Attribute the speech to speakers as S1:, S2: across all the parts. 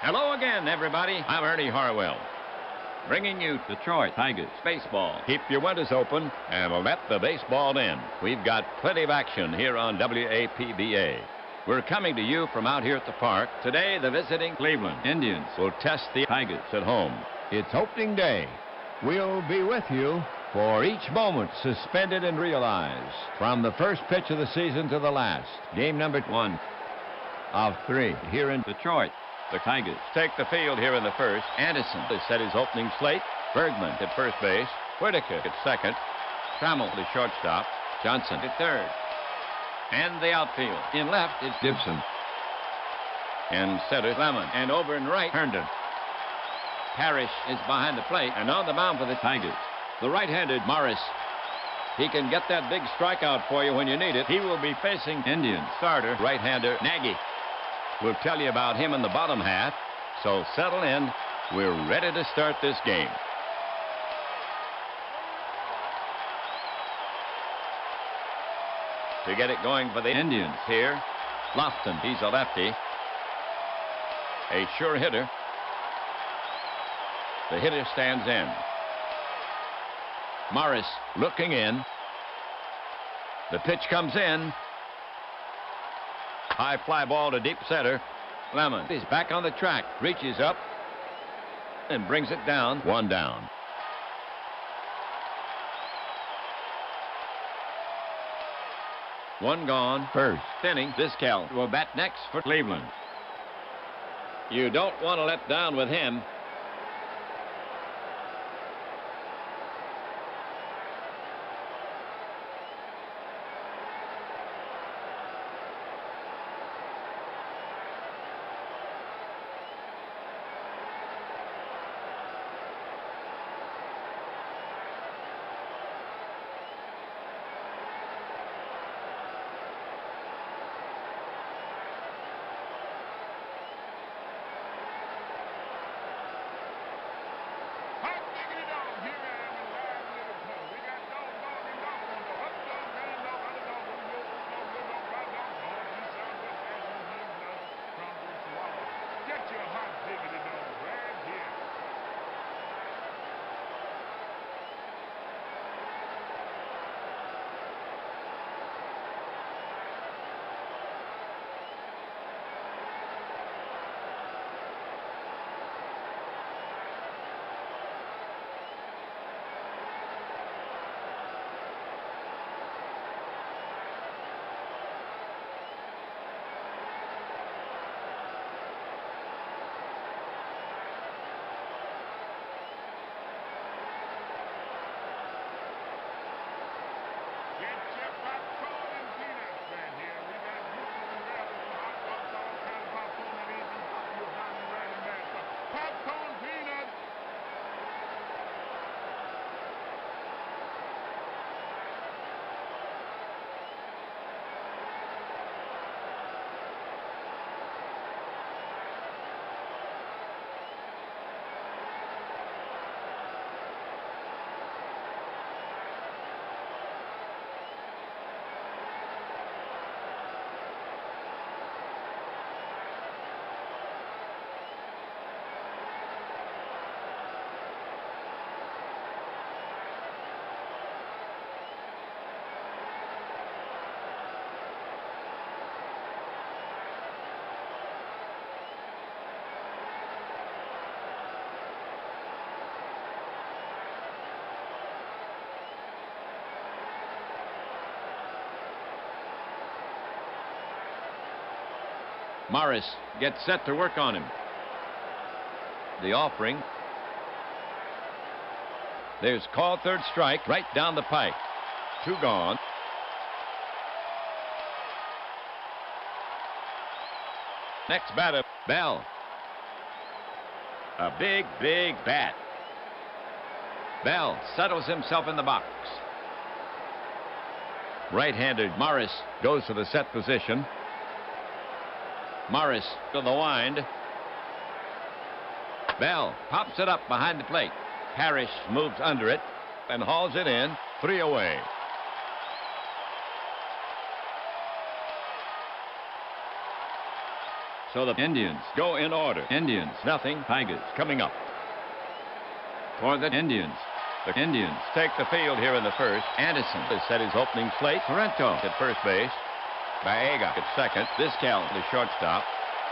S1: Hello again, everybody. I'm Ernie Harwell, bringing you Detroit Tigers baseball. Keep your windows open and let the baseball in. We've got plenty of action here on APBA. We're coming to you from out here at the park. Today, the visiting Cleveland Indians will test the Tigers at home.
S2: It's opening day. We'll be with you for each moment suspended and realized. From the first pitch of the season to the last. Game number 1 of 3 here in
S1: Detroit. The Tigers take the field here in the first. Anderson has set his opening slate. Bergman at first base. Whitaker at second. Trammell the shortstop. Johnson at third. And the outfield. In left is Gibson. In center, Lemon. And over in right, Herndon. Parrish is behind the plate and on the mound for the Tigers. The right-handed Morris. He can get that big strikeout for you when you need it. He will be facing Indian starter, right-hander Nagy. We'll tell you about him in the bottom half, so settle in. We're ready to start this game. To get it going for the Indians here, Lofton, he's a lefty. A sure hitter. The hitter stands in. Morris looking in. The pitch comes in. High fly ball to deep center. Lemon is back on the track, reaches up and brings it down. 1 down. One gone. First inning. Vizquel will bat next for Cleveland. You don't want to let down with him. Morris gets set to work on him. The offering. There's called third strike right down the pike. 2 gone. Next batter, Bell. A big, big bat. Bell settles himself in the box. Right-handed Morris goes to the set position. Morris to the wind. Bell pops it up behind the plate. Parrish moves under it and hauls it in. 3 away. So the Indians go in order. Indians, nothing. Tigers coming up. For the Indians. The Indians take the field here in the first. Anderson has set his opening slate. Sorrento at first base. Baega at second. Vizquel, the shortstop.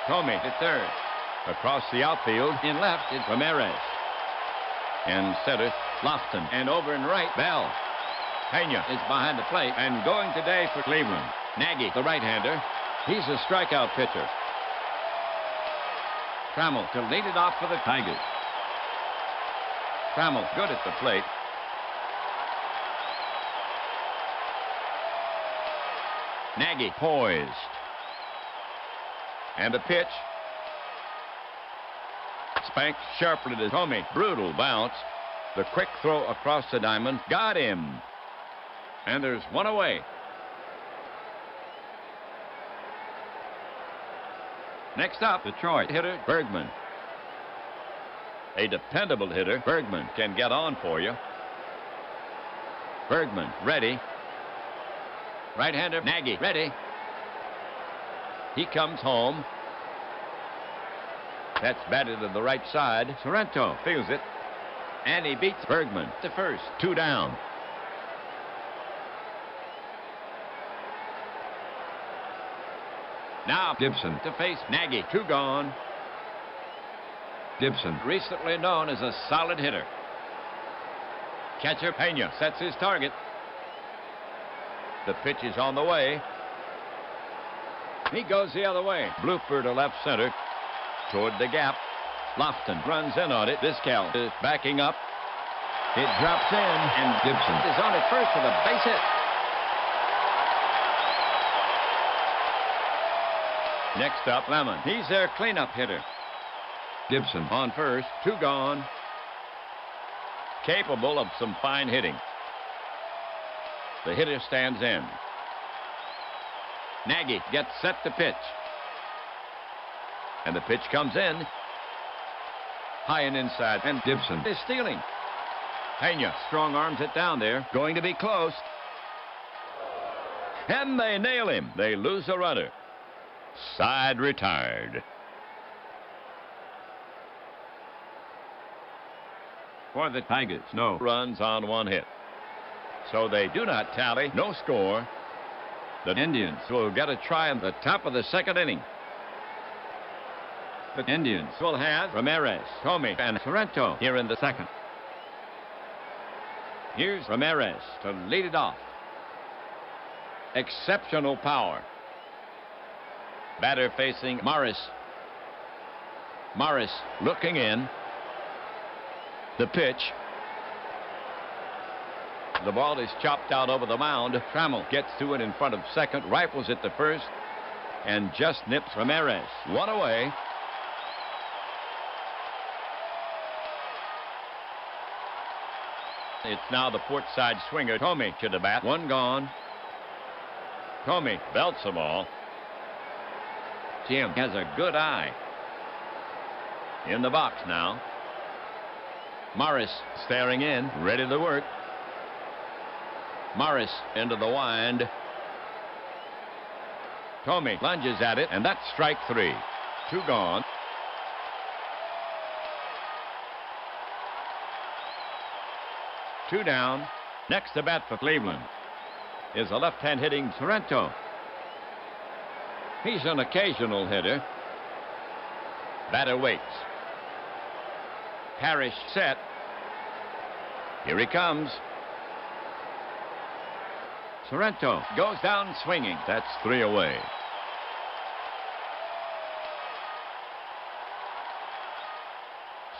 S1: Tomei at third. Across the outfield, in left, is Ramirez. And center, Lofton. And over in right, Bell. Pena is behind the plate and going today for Cleveland. Nagy, the right-hander. He's a strikeout pitcher. Trammell to lead it off for the Tigers. Trammell good at the plate. Nagy poised. And the pitch. Spanked sharply to Tomei. Brutal bounce. The quick throw across the diamond. Got him. And there's one away. Next up, Detroit hitter Bergman. A dependable hitter. Bergman can get on for you. Bergman ready. Right-hander Nagy ready. He comes home. That's batted to the right side. Sorrento feels it. And he beats Bergman to first. 2 down. Now Gibson to face Nagy. 2 gone. Gibson, recently known as a solid hitter. Catcher Pena sets his target. The pitch is on the way. He goes the other way. Blooper to left center. Toward the gap. Lofton runs in on it. Vizquel is backing up. It drops in. And Gibson is on at first with a base hit. Next up, Lemon. He's their cleanup hitter. Gibson on first. 2 gone. Capable of some fine hitting. The hitter stands in. Nagy gets set to pitch. And the pitch comes in. High and inside. And Gibson is stealing. Pena strong arms it down there. Going to be close. And they nail him. They lose a runner. Side retired. For the Tigers, no runs on 1 hit. So they do not tally. No score. The Indians will get a try in the top of the 2nd inning. The Indians will have Ramirez, Tomei, and Sorrento here in the 2nd. Here's Ramirez to lead it off. Exceptional power. Batter facing Morris. Morris looking in. The pitch. The ball is chopped out over the mound. Trammell gets to it in front of second, rifles it to first, and just nips Ramirez. 1 away. It's now the port side swinger, Tomei, to the bat. 1 gone. Tomei belts the ball. Jim has a good eye. In the box now. Morris staring in, ready to work. Morris into the wind. Tomei lunges at it, and that's strike 3. 2 gone. Two down. Next to bat for Cleveland is a left-hand hitting Sorrento. He's an occasional hitter. Batter waits. Parrish set. Here he comes. Sorrento goes down swinging. That's 3 away.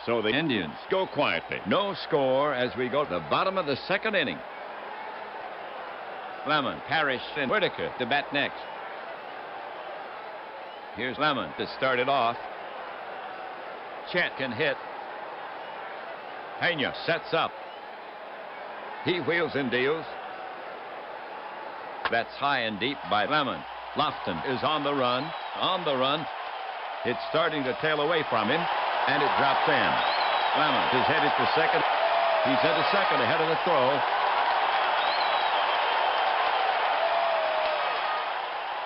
S1: So the Indians go quietly. No score as we go to the bottom of the 2nd inning. Lemon, Parrish, and Whitaker to bat next. Here's Lemon to start it off. Chet can hit. Pena sets up. He wheels and deals. That's high and deep by Lemon. Lofton is on the run. On the run. It's starting to tail away from him, and it drops in. Lemon is headed for second. He's at a second ahead of the throw.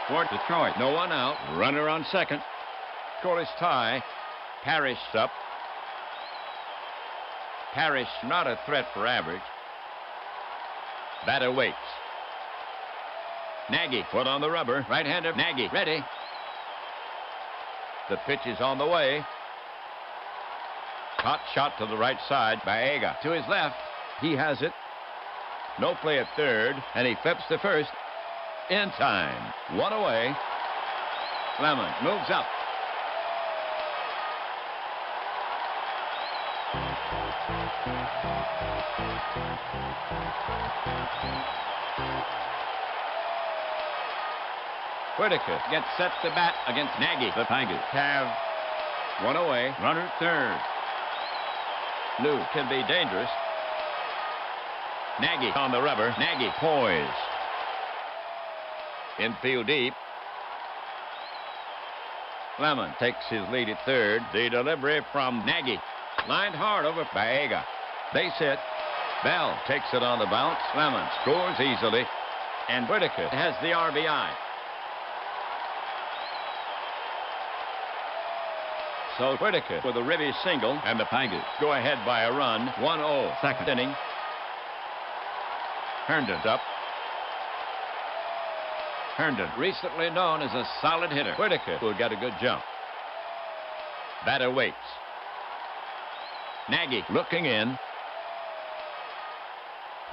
S1: For Detroit, no one out. Runner on second. Scoreless tie. Parrish up. Parrish not a threat for average. Batter waits. Nagy put on the rubber. Right-hander Nagy ready. The pitch is on the way. Hot shot to the right side by APBA. To his left. He has it. No play at third, and he flips to first. In time. One away. Lemon moves up. Whitaker gets set to bat against Nagy. The Tigers have one away. Runner at third. New can be dangerous. Nagy on the rubber. Nagy poised. Infield deep. Lemon takes his lead at third. The delivery from Nagy. Lined hard over by APBA. Base hit. Bell takes it on the bounce. Lemon scores easily. And Whitaker has the RBI. So Whitaker with a ribby single, and the Tigers go ahead by a run. 1-0. Second inning. Herndon's up. Herndon, recently known as a solid hitter. Whitaker will get a good jump. Batter waits. Nagy looking in.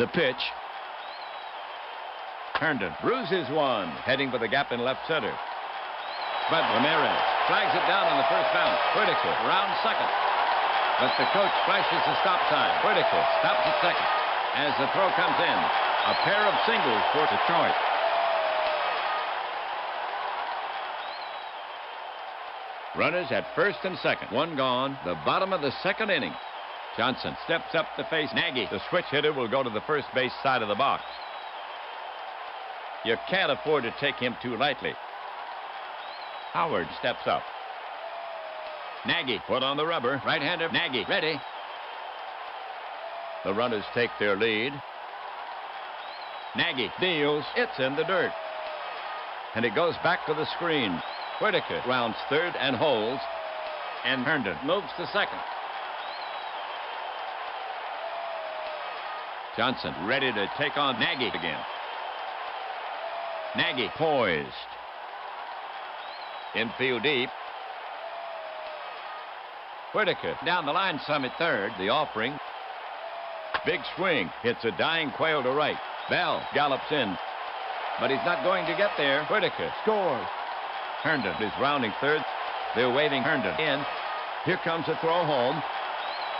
S1: The pitch. Herndon bruises one, heading for the gap in left center. But Ramirez flags it down on the first bounce. Whitaker around second. But the coach flashes the stop sign. Whitaker stops at second. As the throw comes in, a pair of singles for Detroit. Runners at first and second. One gone. The bottom of the second inning. Johnson steps up to face Nagy. The switch hitter will go to the first base side of the box. You can't afford to take him too lightly. Howard steps up. Nagy put on the rubber. Right-hander Nagy ready. The runners take their lead. Nagy deals. It's in the dirt. And it goes back to the screen. Whitaker rounds third and holds. And Herndon moves to second. Johnson ready to take on Nagy again. Nagy poised. Infield deep. Whitaker down the line some at third. The offering. Big swing. Hits a dying Quail to right. Bell gallops in. But he's not going to get there. Whitaker scores. Herndon is rounding third. They're waving Herndon in. Here comes a throw home.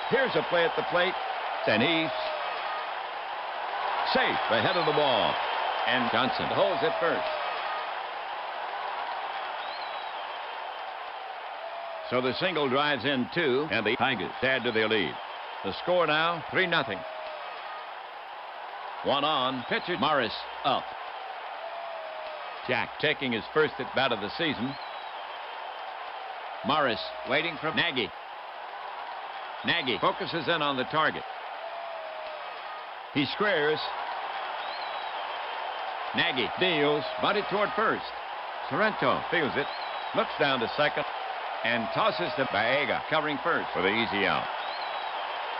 S1: Here's a play at the plate. And he's safe ahead of the ball. And Johnson holds it first. So the single drives in two, and the Tigers add to their lead. The score now 3-0. One on. Pitcher Morris up. Jack taking his first at bat of the season. Morris waiting for Nagy. Nagy focuses in on the target. He squares. Nagy deals. Bunted toward first. Sorrento feels it. Looks down to second. And tosses to APBA, covering first for the easy out.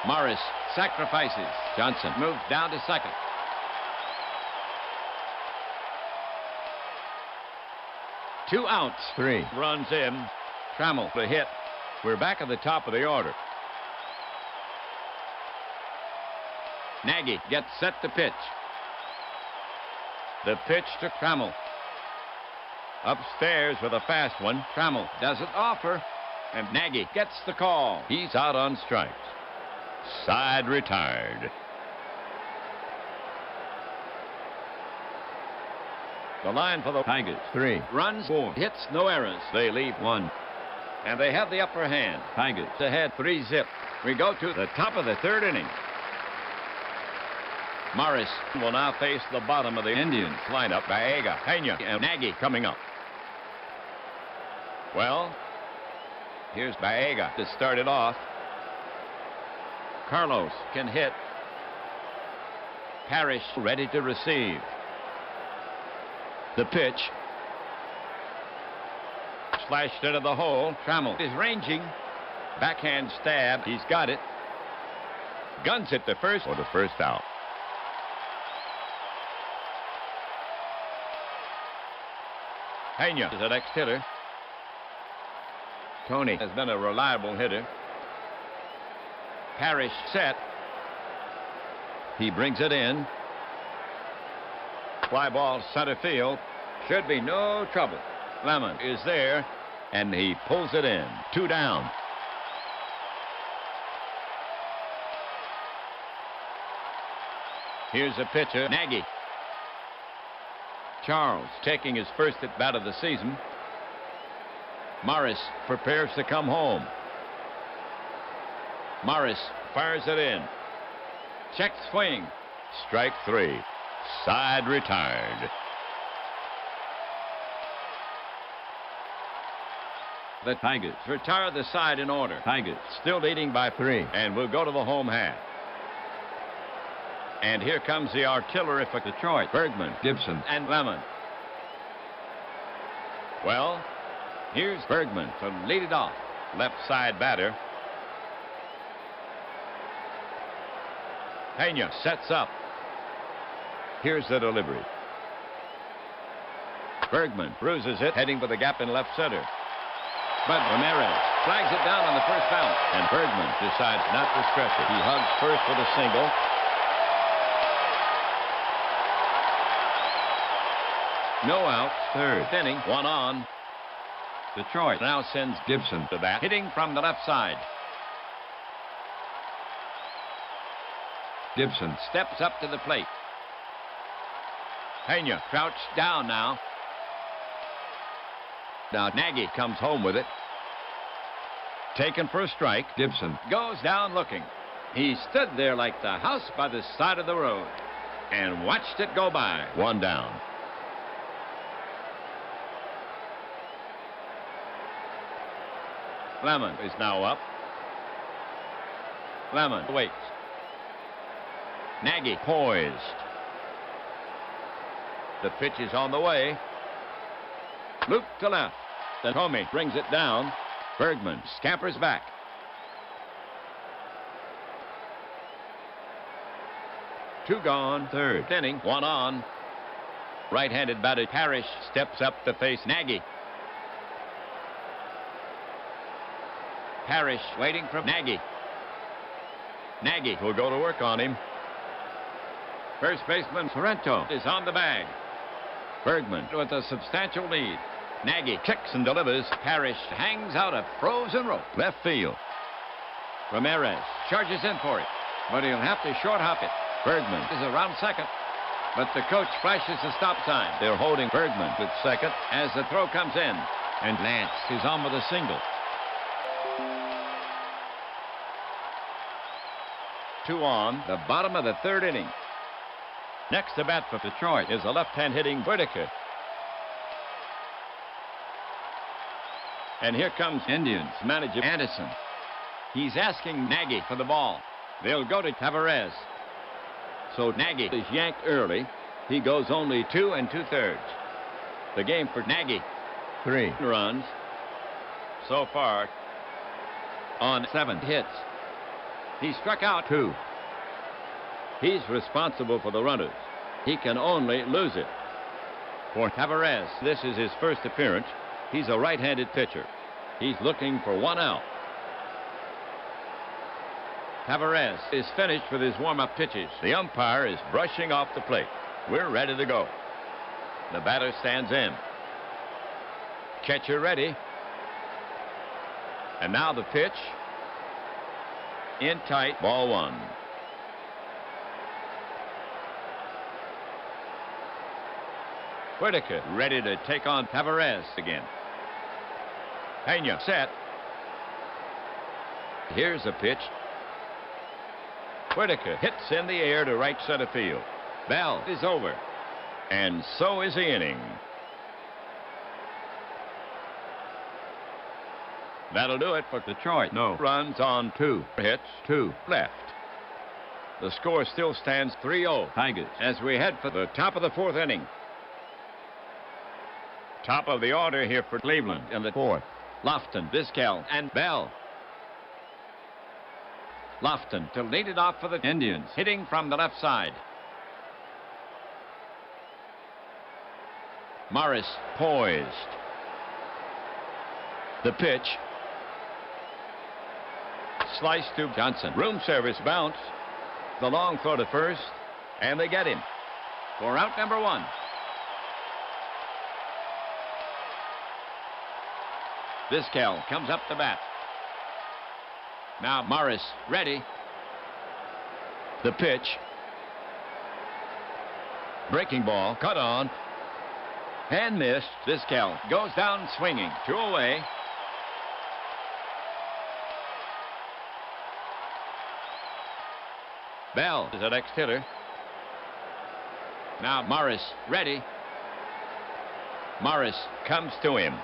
S1: Morris sacrifices. Johnson moves down to second. Two outs.
S2: Three.
S1: Runs in. Trammell the hit. We're back at the top of the order. Nagy gets set to pitch. The pitch to Trammell. Upstairs with a fast one. Trammell doesn't offer. And Nagy gets the call. He's out on strikes. Side retired. The line for the Tigers.
S2: 3.
S1: Runs 4. Hits, no errors. They leave 1. And they have the upper hand. Tigers ahead 3-0. We go to the top of the third inning. Morris will now face the bottom of the Indians lineup. APBA, Pena, and Nagy coming up. Well, here's APBA to start it off. Carlos can hit. Parrish ready to receive. The pitch. slashed into the hole. Trammell is ranging. Backhand stab. He's got it. Guns it to first for the first out. Pena is the next hitter. Tony has been a reliable hitter. Parrish set. He brings it in. Fly ball center field. Should be no trouble. Lemon is there, and he pulls it in. 2 down. Here's a pitcher, Nagy. Charles taking his first at bat of the season. Morris prepares to come home. Morris fires it in. Check swing. Strike 3. Side retired. The Tigers retire the side in order. Tigers still leading by 3. And we'll go to the home half. And here comes the artillery for Detroit. Bergman, Gibson, and Lemon. Well, here's Bergman to lead it off. Left side batter. Pena sets up. Here's the delivery. Bergman bruises it, heading for the gap in left center. But Ramirez flags it down on the first bounce, and Bergman decides not to stretch it. He hugs first with a single. No outs. Third inning, 1 on. Detroit now sends Gibson to bat, hitting from the left side. Gibson steps up to the plate. Pena crouched down now. Now Nagy comes home with it. Taken for a strike. Gibson goes down looking. He stood there like the house by the side of the road and watched it go by. 1 down. Lemon is now up. Lemon waits. Nagy poised. The pitch is on the way. Loop to left. Then Comey brings it down. Bergman scampers back. Two gone. Third inning, 1 on. Right-handed batter Parrish steps up to face Nagy. Parrish waiting for Nagy. Nagy will go to work on him. First baseman Sorrento is on the bag. Bergman with a substantial lead. Nagy kicks and delivers. Parrish hangs out a frozen rope. Left field. Ramirez charges in for it, but he'll have to short hop it. Bergman is around second, but the coach flashes the stop sign. They're holding Bergman with second as the throw comes in, and Lance is on with a single. 2 on, the bottom of the 3rd inning. Next to bat for Detroit is a left-hand hitting Whitaker. And here comes Indians manager Anderson. He's asking Nagy for the ball. They'll go to Tavares. So Nagy is yanked early. He goes only 2 2/3. The game for Nagy, 3 runs so far on 7 hits. He struck out 2. He's responsible for the runners. He can only lose it. For Tavares, this is his first appearance. He's a right-handed pitcher. He's looking for 1 out. Tavares is finished with his warm-up pitches. The umpire is brushing off the plate. We're ready to go. The batter stands in. Catcher ready. And now the pitch. In tight, ball 1. Whitaker ready to take on Tavares again. Pena set. Here's a pitch. Whitaker hits in the air to right center field. Bell is over. And so is the inning. That'll do it for Detroit. No runs on 2 hits, 2 left. The score still stands 3-0 Tigers as we head for the top of the 4th inning. Top of the order here for Cleveland in the fourth. Lofton, Vizquel, and Bell. Lofton to lead it off for the Indians, hitting from the left side. Morris poised. The pitch. Slice to Johnson. Room service bounce. The long throw to first, and they get him for out number one. Vizquel comes up to bat. Now Morris ready. The pitch. Breaking ball cut on and missed. Vizquel goes down swinging. 2 away. Bell is the next hitter. Now Morris ready. Morris comes to him.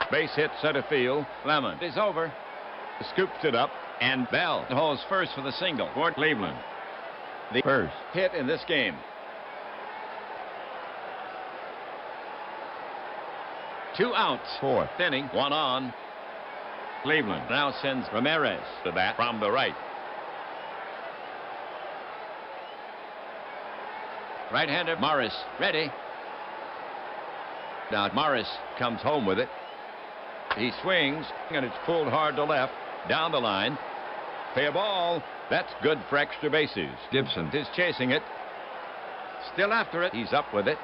S1: Base hit center field. Lemon is over. Scoops it up, and Bell holds first for the single for Cleveland. The first hit in this game. Two outs. Fourth inning. One on. Cleveland now sends Ramirez to bat from the right. Right-hander Morris ready. Now Morris comes home with it. He swings, and it's pulled hard to left. Down the line. Fair ball. That's good for extra bases. Gibson is chasing it. Still after it. He's up with it.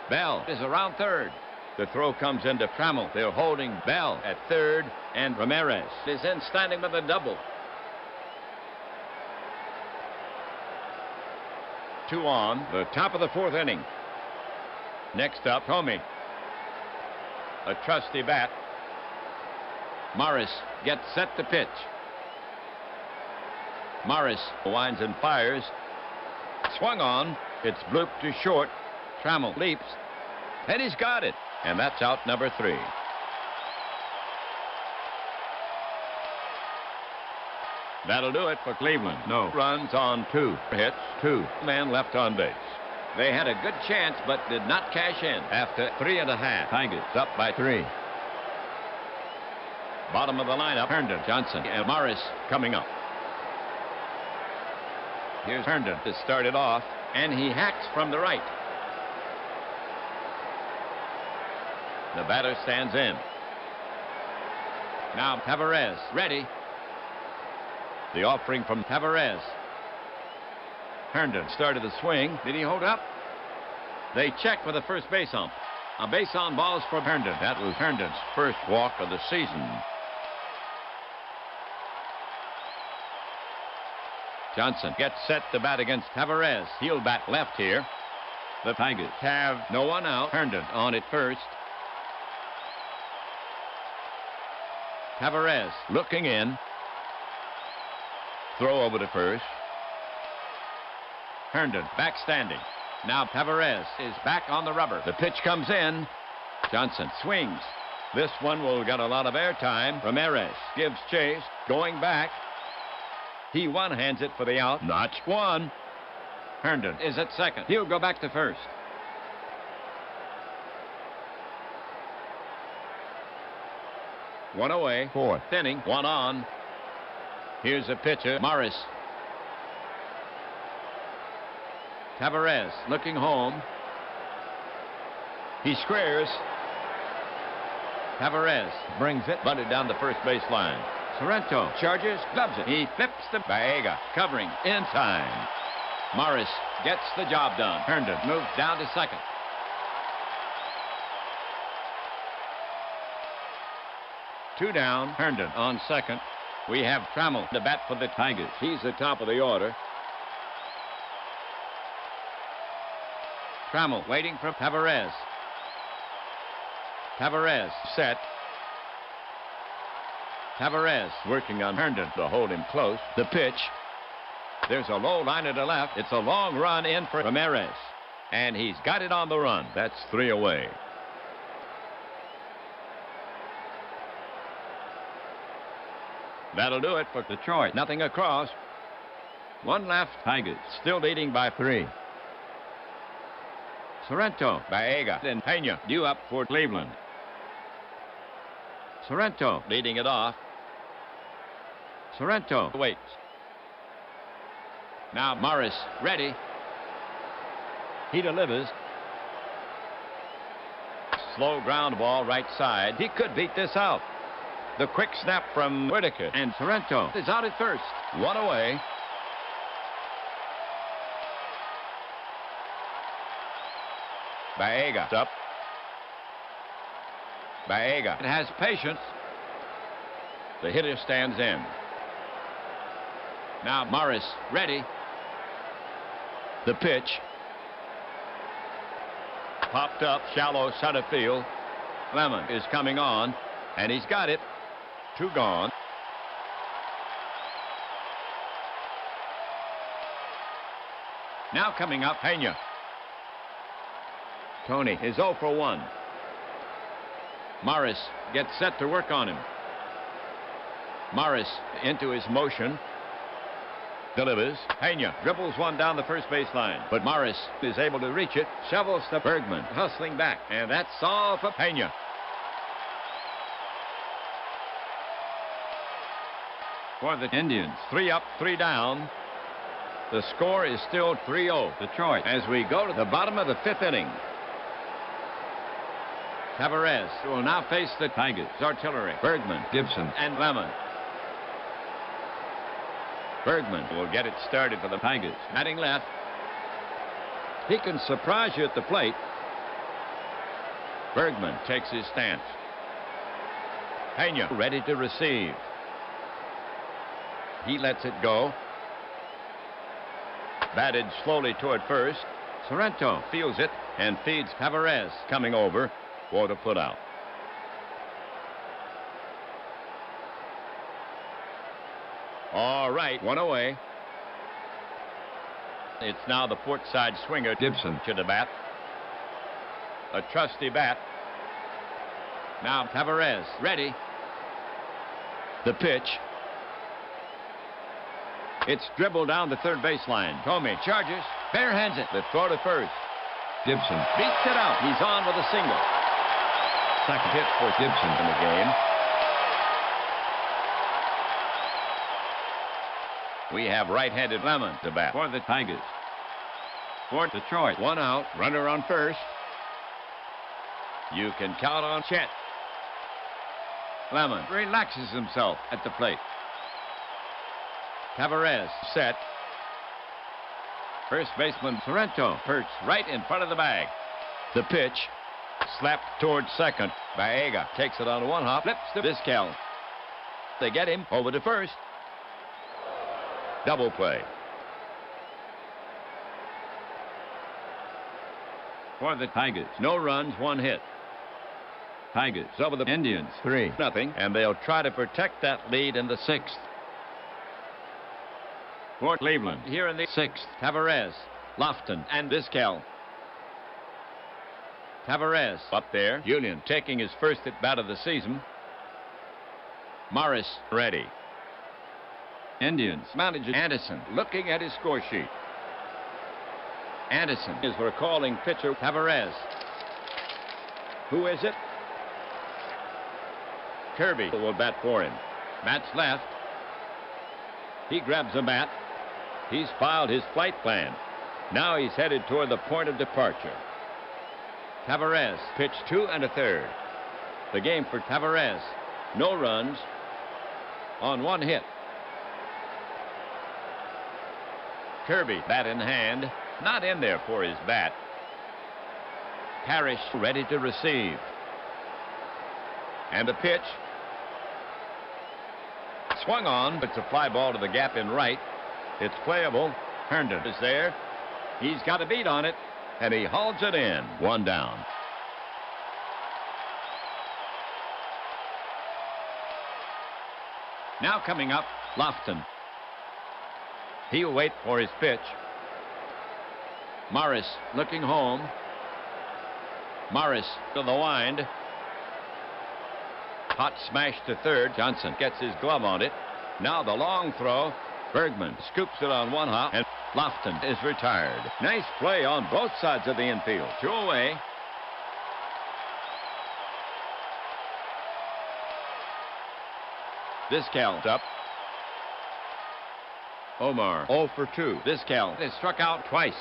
S1: Bell is around third. The throw comes into Trammell. They're holding Bell at third, and Ramirez is in standing with a double. 2 on. The top of the fourth inning. Next up, Comey. A trusty bat. Morris gets set to pitch. Morris winds and fires. Swung on. It's blooped to short. Trammell leaps. And he's got it. And that's out number 3. That'll do it for Cleveland. No runs on 2 hits. 2 men left on base. They had a good chance but did not cash in after 3.5. Tigers up by 3. Bottom of the lineup, Herndon, Johnson, and Morris coming up. Here's Herndon to start it off, and he hacks from the right. The batter stands in. Now Tavares ready. The offering from Tavares. Herndon started the swing. Did he hold up? They check for the first base ump. A base on balls for Herndon. That was Herndon's first walk of the season. Johnson gets set to bat against Tavares. He'll bat left here. The Tigers have no one out. Herndon on at first. Tavares looking in. Throw over to first. Herndon back standing. Now Tavares is back on the rubber. The pitch comes in. Johnson swings. This one will get a lot of airtime. Ramirez gives chase. Going back. He one-hands it for the out. Notch one. Herndon is at second. He'll go back to first. One away. Fourth inning. One on. Here's a pitcher. Morris. Tavares looking home. He squares. Tavares brings it, bunted down the first baseline. Sorrento charges, gloves it. He flips the Baega, covering in time. Morris gets the job done. Herndon moves down to second. Two down. Herndon on second. We have Trammell to bat for the Tigers. He's the top of the order. Trammell waiting for Tavares. Tavares set. Tavares working on Herndon to hold him close. The pitch. There's a low liner to left. It's a long run in for Ramirez. And he's got it on the run. That's 3 away. That'll do it for Detroit. Nothing across. One left. Tigers still leading by 3. Sorrento, Baega, and Pena due up for Cleveland. Sorrento leading it off. Sorrento waits. Now Morris ready. He delivers. Slow ground ball right side. He could beat this out. The quick snap from Whitaker, and Sorrento is out at first. One away. Baega up. Baega has patience. The hitter stands in. Now Morris ready. The pitch. Popped up, shallow center field. Lemon is coming on, and he's got it. 2 gone. Now coming up, Pena. Tony is 0 for 1. Morris gets set to work on him. Morris into his motion. Delivers. Pena dribbles one down the first baseline, but Morris is able to reach it. Shovels to Bergman, hustling back, and that's all for Pena. For the Indians, 3 up, 3 down. The score is still 3-0 Detroit as we go to the bottom of the 5th inning. Tavares will now face the Tigers artillery. Bergman, Gibson, and Lemon. Bergman will get it started for the Tigers. Batting left. He can surprise you at the plate. Bergman takes his stance. Pena ready to receive. He lets it go. Batted slowly toward first. Sorrento feels it and feeds Tavares coming over for the putout. All right, 1 away. It's now the port side swinger, Gibson, to the bat. A trusty bat. Now Tavares ready. The pitch. It's dribbled down the third baseline. Tomei charges, barehands it. The throw to first. Gibson beats it out. He's on with a single. Second hit for Gibson in the game. We have right-handed Lemon to bat for the Tigers. For Detroit, 1 out, runner on first. You can count on Chet. Lemon relaxes himself at the plate. Tavares set. First baseman Sorrento perched right in front of the bag. The pitch slapped towards second. Baega takes it on 1 hop, flips to Vizquel. They get him over to first. Double play. For the Tigers, no runs, 1 hit. Tigers over the Indians, 3-0, and they'll try to protect that lead in the 6th. For Cleveland, here in the 6th, Tavares, Lofton, and Vizquel. Tavares up there. Julian taking his first at bat of the season. Morris ready. Indians manager Anderson looking at his score sheet. Anderson is recalling pitcher Tavares. Who is it? Kirby will bat for him. Bats left. He grabs a bat. He's filed his flight plan. Now he's headed toward the point of departure. Tavares pitched 2 1/3. The game for Tavares. No runs on 1 hit. Kirby, bat in hand, not in there for his bat. Parrish ready to receive. And the pitch. Swung on, but it's a fly ball to the gap in right. It's playable. Herndon is there. He's got a beat on it, and he hauls it in. 1 down. Now coming up, Lofton. He'll wait for his pitch. Morris looking home. Morris to the wind. Hot smash to third. Johnson gets his glove on it. Now the long throw. Bergman scoops it on one hop, and Lofton is retired. Nice play on both sides of the infield. 2 away. This count up. Omar 0 for 2. This count is struck out twice.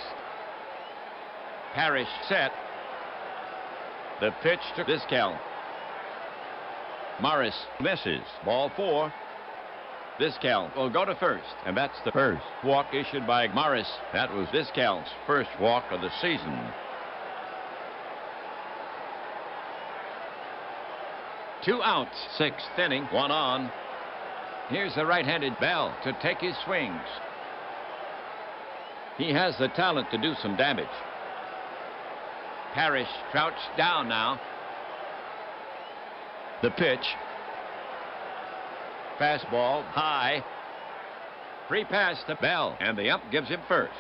S1: Parrish set. The pitch to this count. Morris misses. Ball 4. This count will go to first, and that's the first walk issued by Morris. That was this count's first walk of the season. Two outs, 6th inning, 1 on. Here's the right-handed Bell to take his swings. He has the talent to do some damage. Parrish crouched down now. The pitch. Fastball high. Free pass to Bell, and the ump gives him first.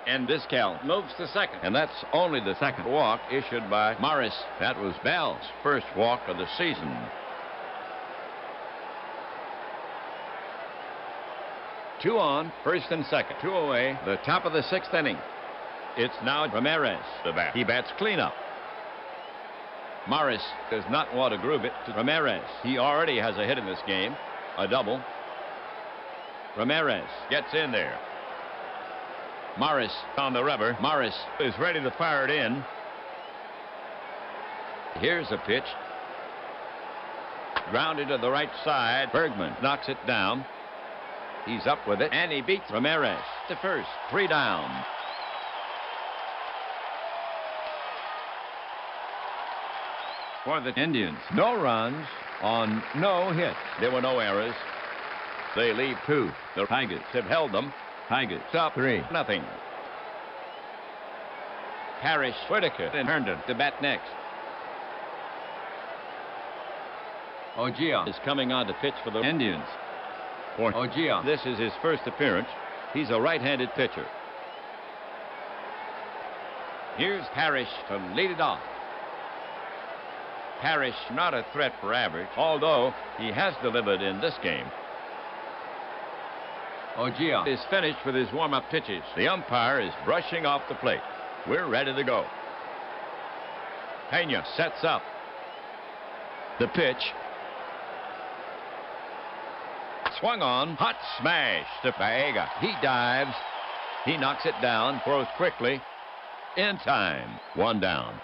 S1: And this count moves to second. And that's only the second walk issued by Morris. That was Bell's first walk of the season. Two on, first and second. 2 away, the top of the 6th inning. It's now Ramirez, the bat. He bats cleanup. Morris does not want to groove it to Ramirez. He already has a hit in this game, a double. Ramirez gets in there. Morris on the rubber. Morris is ready to fire it in. Here's a pitch. Grounded to the right side. Bergman knocks it down. He's up with it, and he beats Ramirez to first. 3 down. For the Indians,
S2: No runs on no hits.
S1: there were no errors. They leave 2. The Tigers have held them. Tigers up
S2: 3-0.
S1: Parrish, Whitaker, and Herndon to bat next. Ogia is coming on to pitch for the Indians. For Ogia, this is his first appearance. He's a right-handed pitcher. Here's Parrish to lead it off. Parrish not a threat for average, although he has delivered in this game. Ogia is finished with his warm-up pitches. The umpire is brushing off the plate. We're ready to go. Pena sets up. The pitch. Swung on. Hot smash to Baega. He dives. He knocks it down. Throws quickly. In time. 1 down.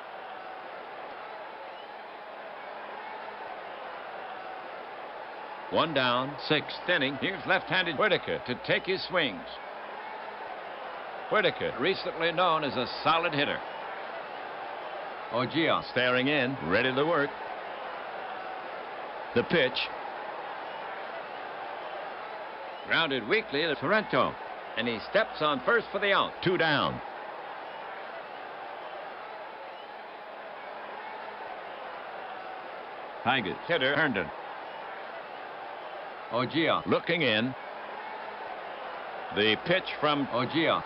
S1: One down, 6th inning. Here's left-handed Whitaker to take his swings. Whitaker, recently known as a solid hitter. Ogia staring in, ready to work. The pitch. Grounded weakly to Sorrento, and he steps on first for the out. 2 down. Tigers hitter Herndon. Ogia looking in. The pitch from Ogia.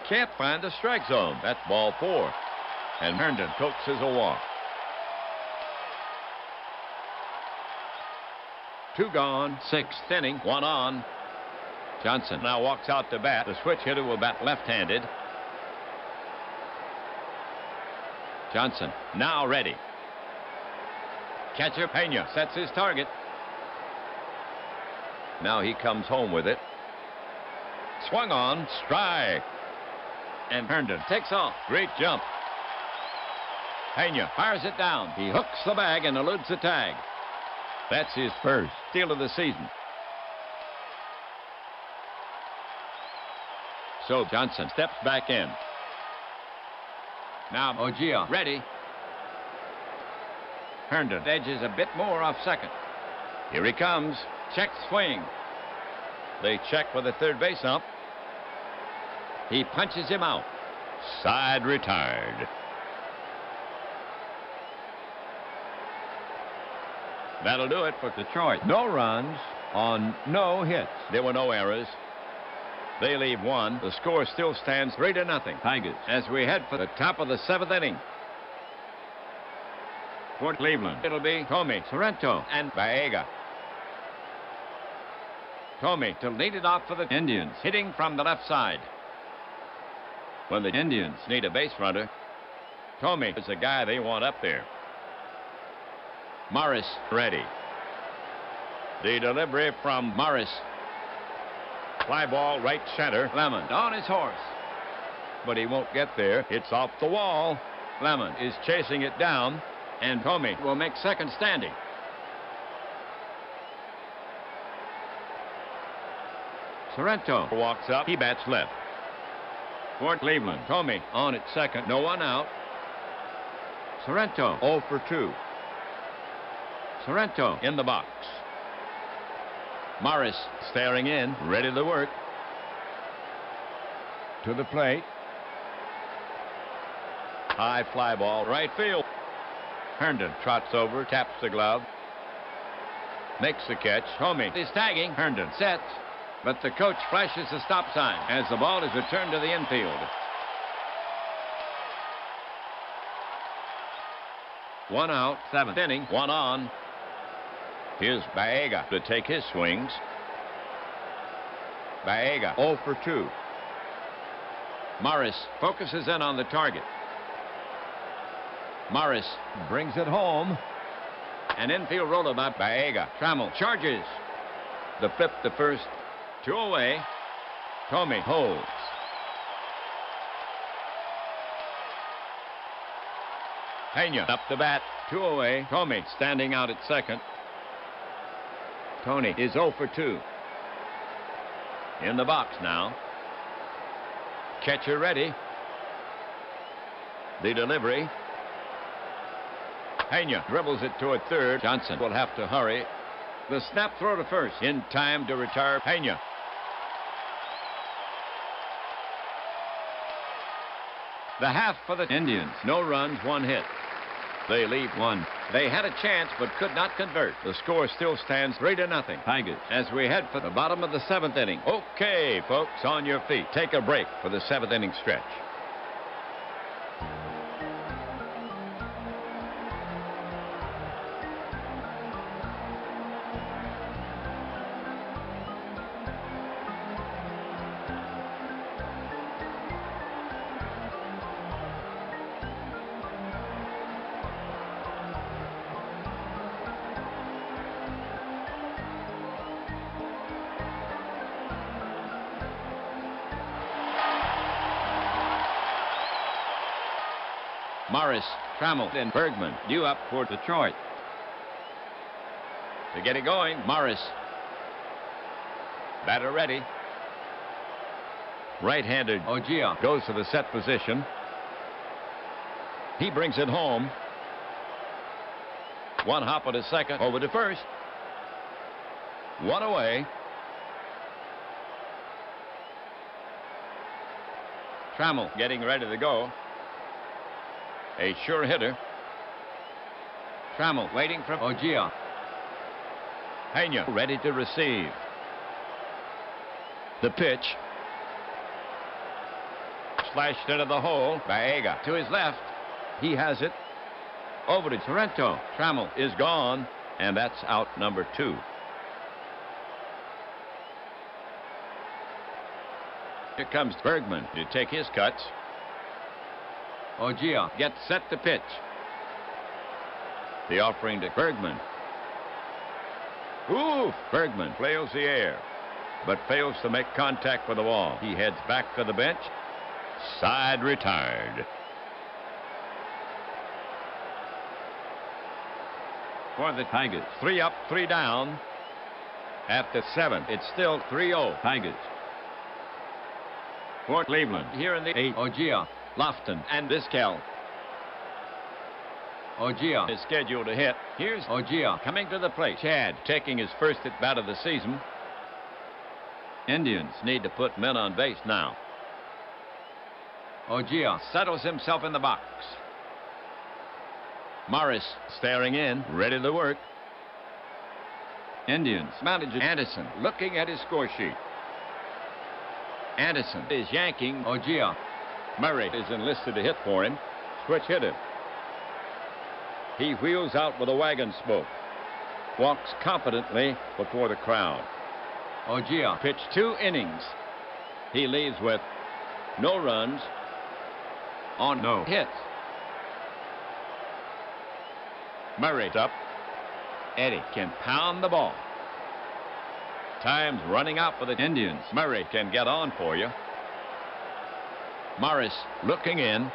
S1: Can't find the strike zone. That's ball 4. And Herndon coaxes a walk. 2 gone, 6th inning, 1 on. Johnson now walks out to bat. The switch hitter will bat left-handed. Johnson now ready. Catcher Pena sets his target. Now he comes home with it. Swung on, strike. And Herndon takes off. Great jump. Pena fires it down. He hooks the bag and eludes the tag. That's his first steal of the season. So Johnson steps back in. Now Ogia ready. Herndon edges a bit more off second. Here he comes. Check swing. They check with the third base ump. He punches him out. Side retired. That'll do it for Detroit.
S2: No runs on no hits.
S1: There were no errors. They leave 1. The score still stands 3-0 Tigers as we head for the top of the 7th inning. For Cleveland, it'll be Comey, Sorrento, and Baega. Tommy to lead it off for the Indians, hitting from the left side. When the Indians need a base runner, Tommy is the guy they want up there. Morris ready. The delivery from Morris. Fly ball right center. Lemon on his horse. But he won't get there. It's off the wall. Lemon is chasing it down, and Tommy will make second standing. Sorrento walks up. He bats left. For Cleveland, Tommy on at second. No one out. Sorrento 0 for 2. Sorrento in the box. Morris staring in, ready to work.
S2: To the plate.
S1: High fly ball, right field. Herndon trots over, taps the glove. Makes the catch. Tommy is tagging. Herndon sets. But the coach flashes the stop sign as the ball is returned to the infield. One out, seventh inning, one on. Here's Baega to take his swings. Baega 0 for 2. Morris focuses in on the target. Morris
S2: Brings it home.
S1: an infield roller by Baega. Trammell charges. The flip to first. 2 away. Tommy holds. Pena up the bat. 2 away. Tommy standing out at second. Tony is 0 for 2. In the box now. Catcher ready. The delivery. Pena dribbles it to a third. Johnson will have to hurry. The snap throw to first. In time to retire Pena. The half for the Indians. No runs, 1 hit. They leave 1. They had a chance but could not convert. The score still stands 3-0. Tigers as we head for the bottom of the 7th inning. Okay, folks, on your feet. Take a break for the 7th inning stretch. Morris, Trammell, and Bergman due up for Detroit. To get it going, Morris. Batter ready. Right-handed Ogia goes to the set position. He brings it home. 1 hop at a second over to first. 1 away. Trammell getting ready to go. A sure hitter. Trammell waiting for Ogia. Pena ready to receive. The pitch. Slashed into the hole. Baega to his left. He has it. Over to Sorrento. Trammell is gone, and that's out number 2. Here comes Bergman to take his cuts. Ogia gets set to pitch. The offering to Bergman. Ooh! Bergman flails the air, but fails to make contact with the wall. He heads back to the bench. Side retired. For the Tigers, 3 up, 3 down. After 7, it's still 3-0 Tigers. For Cleveland, here in the 8th, Ogia, Lofton, and Vizquel. Ogia is scheduled to hit. Here's Ogia coming to the plate. Chad taking his first at bat of the season. Indians need to put men on base now. Ogia settles himself in the box. Morris staring in, ready to work. Indians manager Anderson looking at his score sheet. Anderson is yanking Ogia. Murray is enlisted to hit for him. Switch hitter. He wheels out with a wagon spoke. Walks confidently before the crowd. Ojia pitched 2 innings. He leaves with no runs on no hits. Murray's up. Eddie can pound the ball. Time's running out for the Indians. Murray can get on for you. Morris looking in.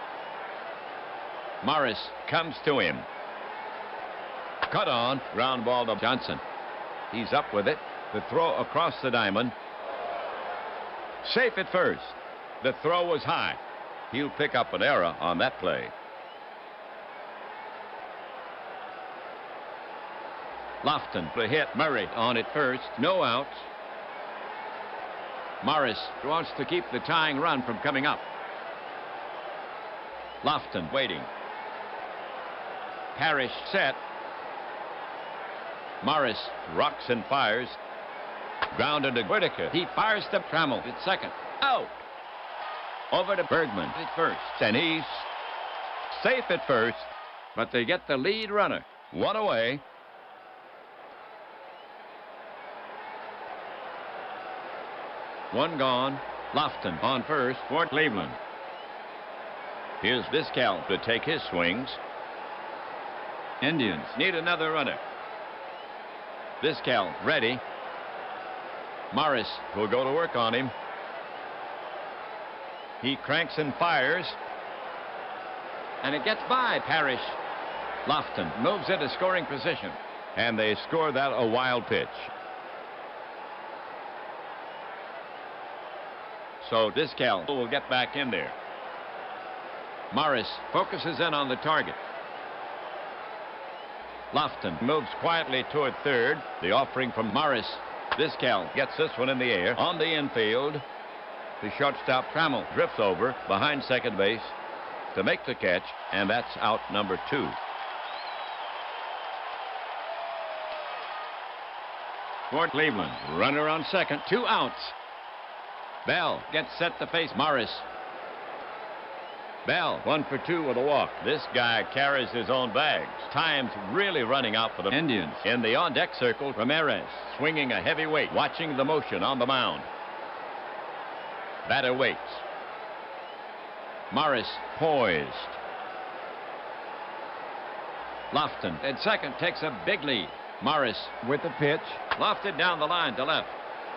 S1: Morris comes to him. Cut on. Ground ball to Johnson. He's up with it. The throw across the diamond. Safe at first. The throw was high. He'll pick up an error on that play. Lofton to hit Murray on at first. No outs. Morris wants to keep the tying run from coming up. Lofton waiting. Parrish set. Morris rocks and fires. Grounded to Whitaker. He fires to Trammell at second. Out. Over to Bergman at first. And he's safe at first. But they get the lead runner. 1 away. One gone. Lofton on first for Cleveland. Here's Vizquel to take his swings. Indians need another runner. Vizquel ready. Morris will go to work on him. He cranks and fires. And it gets by Parrish. Lofton moves into scoring position. And they score that a wild pitch. So Vizquel will get back in there. Morris focuses in on the target. Lofton moves quietly toward third. The offering from Morris. Vizquel gets this one in the air on the infield. The shortstop Trammell drifts over behind second base to make the catch, and that's out number 2. For Cleveland, runner on second, 2 outs. Bell gets set to face Morris. Bell 1 for 2 with a walk. This guy carries his own bags. Time's really running out for the Indians. In the on-deck circle, Ramirez swinging a heavy weight, watching the motion on the mound. Batter waits. Morris poised. Lofton at second takes a big lead. Morris with the pitch. Lofted down the line to left.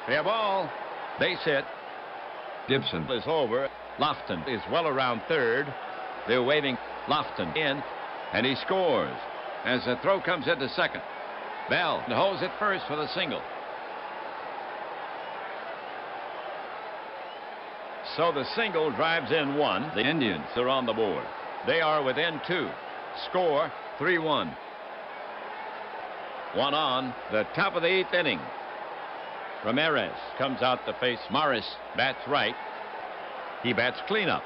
S1: Fair ball. Base hit. Gibson is over. Lofton is well around third. They're waving Lofton in, and he scores as the throw comes into second. Bell holds it first for the single. So the single drives in 1. The Indians are on the board. They are within 2. Score 3-1. 1 on the top of the 8th inning. Ramirez comes out to face Morris. Bats right. He bats cleanup.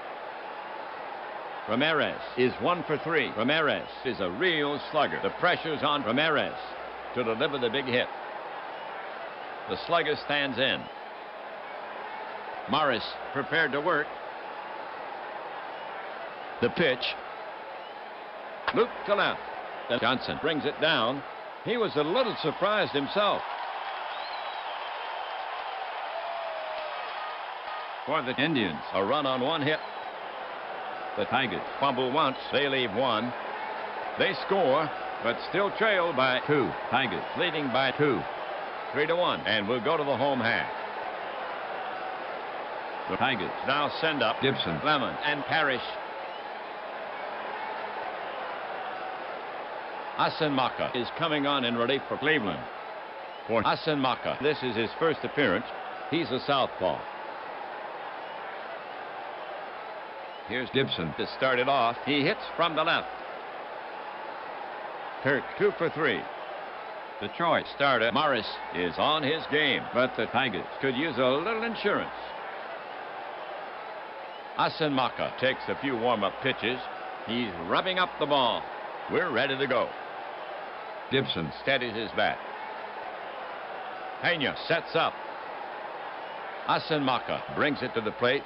S1: Ramirez is 1 for 3. Ramirez is a real slugger. The pressure's on Ramirez to deliver the big hit. The slugger stands in. Morris prepared to work. The pitch. Loop to left. Johnson brings it down. He was a little surprised himself. For the Indians, a run on 1 hit. The Tigers fumble once. They leave 1. They score, but still trail by 2. Tigers leading by 2. 3-1, and we'll go to the home half. The Tigers now send up Gibson, Lemon, and Parrish. Asenmacher is coming on in relief for Cleveland. For Asenmacher, this is his first appearance. He's a southpaw. Here's Gibson to start it off. He hits from the left. Kirk 2 for 3. The choice starter, Morris, is on his game, but the Tigers could use a little insurance. Asenmacher takes a few warm-up pitches. He's rubbing up the ball. We're ready to go. Gibson steadies his bat. Pena sets up. Asenmacher brings it to the plate.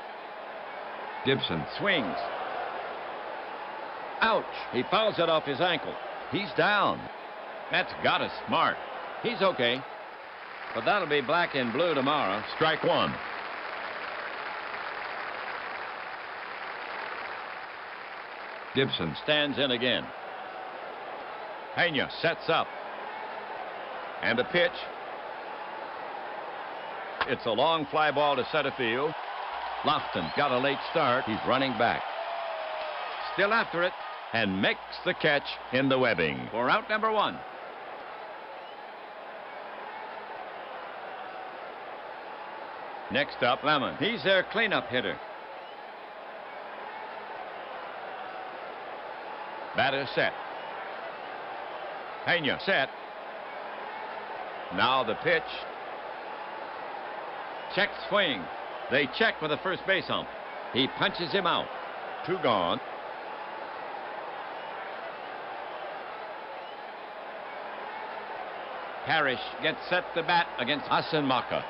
S1: Gibson swings. Ouch! He fouls it off his ankle. He's down. That's got us smart. He's okay. But that'll be black and blue tomorrow.
S2: Strike one.
S1: Gibson stands in again.
S2: Pena sets up. And a pitch. It's a long fly ball to center field.
S1: Lofton got a late start. He's running back. Still after it.
S2: And makes the catch in the webbing.
S1: For out number one.
S2: Next up,
S1: Lemon. He's their cleanup hitter.
S2: Batter set. Pena set. Now the pitch.
S1: Check swing. They check with the first base ump. He punches him out.
S2: 2 gone.
S1: Parrish gets set to bat against
S2: Asenmacher.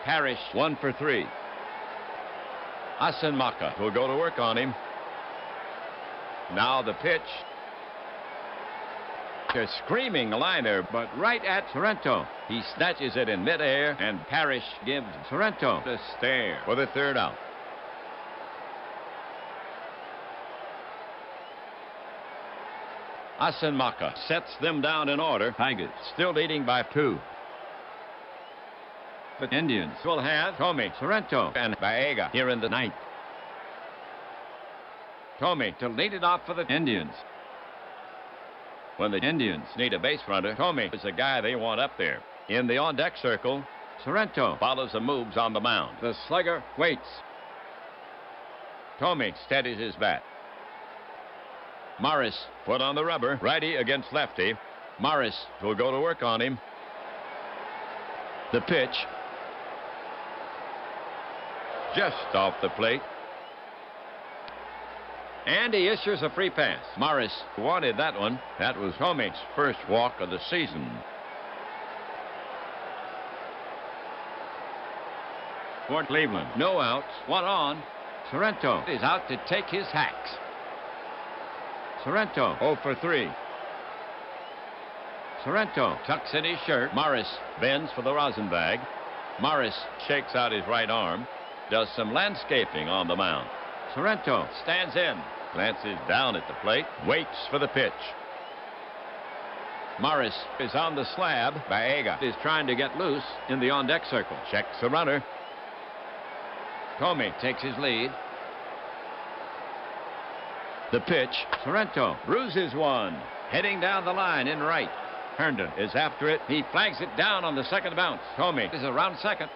S1: Parrish.
S2: 1 for 3. Asenmacher will go to work on him. Now the pitch. A screaming liner, but right at
S1: Sorrento.
S2: he snatches it in midair, and
S1: Parrish gives Sorrento
S2: the stare for the 3rd out. Asenmacher sets them down in order.
S1: Tigers
S2: Still leading by 2.
S1: The Indians will have
S2: Tommy,
S1: Sorrento
S2: and Baega here in the 9th. Tommy
S1: to lead it off for the Indians.
S2: When the
S1: Indians
S2: need a base runner, Tommy is the guy they want up there. In the on-deck circle,
S1: Sorrento
S2: follows the moves on the mound.
S1: The slugger waits.
S2: Tommy steadies his bat. Morris put on the rubber. Righty against lefty. Morris will go to work on him. The pitch. Just off the plate.
S1: And he issues a free pass.
S2: Morris wanted that one. That was Tommy's first walk of the season.
S1: For Cleveland, no outs, 1 on. Sorrento is out to take his hacks. Sorrento
S2: 0 for 3.
S1: Sorrento tucks in his shirt.
S2: Morris bends for the rosin bag. Morris shakes out his right arm. Does some landscaping on the mound.
S1: Sorrento stands in.
S2: Glances down at the plate. Waits for the pitch. Morris is on the slab. Baega
S1: is trying to get loose in the on-deck circle.
S2: Checks the runner.
S1: Tommy takes his lead.
S2: The pitch.
S1: Sorrento bruises one. Heading down the line in right.
S2: Herndon is after it.
S1: He flags it down on the second bounce.
S2: Tommy
S1: is around second.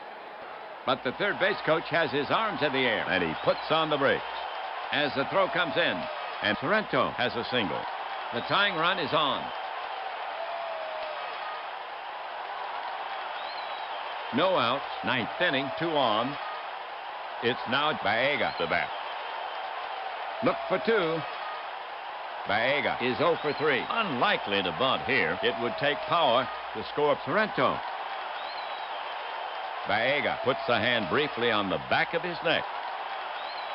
S1: But the third base coach has his arms in the air.
S2: And he puts on the brakes.
S1: As the throw comes in.
S2: And
S1: Sorrento
S2: has a single.
S1: The tying run is on. No outs. 9th inning.
S2: 2 on. It's now Baega the bat.
S1: Look for 2.
S2: Baega
S1: is 0 for 3.
S2: Unlikely to bunt here. It would take power to score.
S1: Sorrento.
S2: Baega puts a hand briefly on the back of his neck.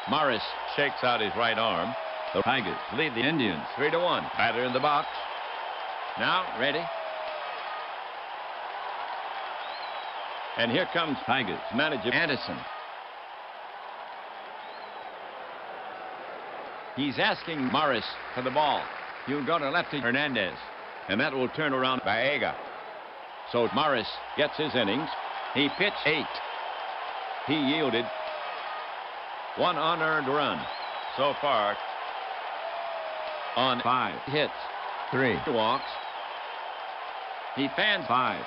S2: Morris shakes out his right arm.
S1: The Tigers lead the Indians 3-1.
S2: Batter in the box.
S1: Now ready.
S2: And here comes
S1: Tigers manager Anderson. He's asking Morris for the ball. He'll go to lefty Hernandez.
S2: And that will turn around Baega. So Morris gets his innings.
S1: He pitched 8.
S2: He yielded 1 unearned run so far on
S1: 5 hits.
S2: 3
S1: walks. He fans 5.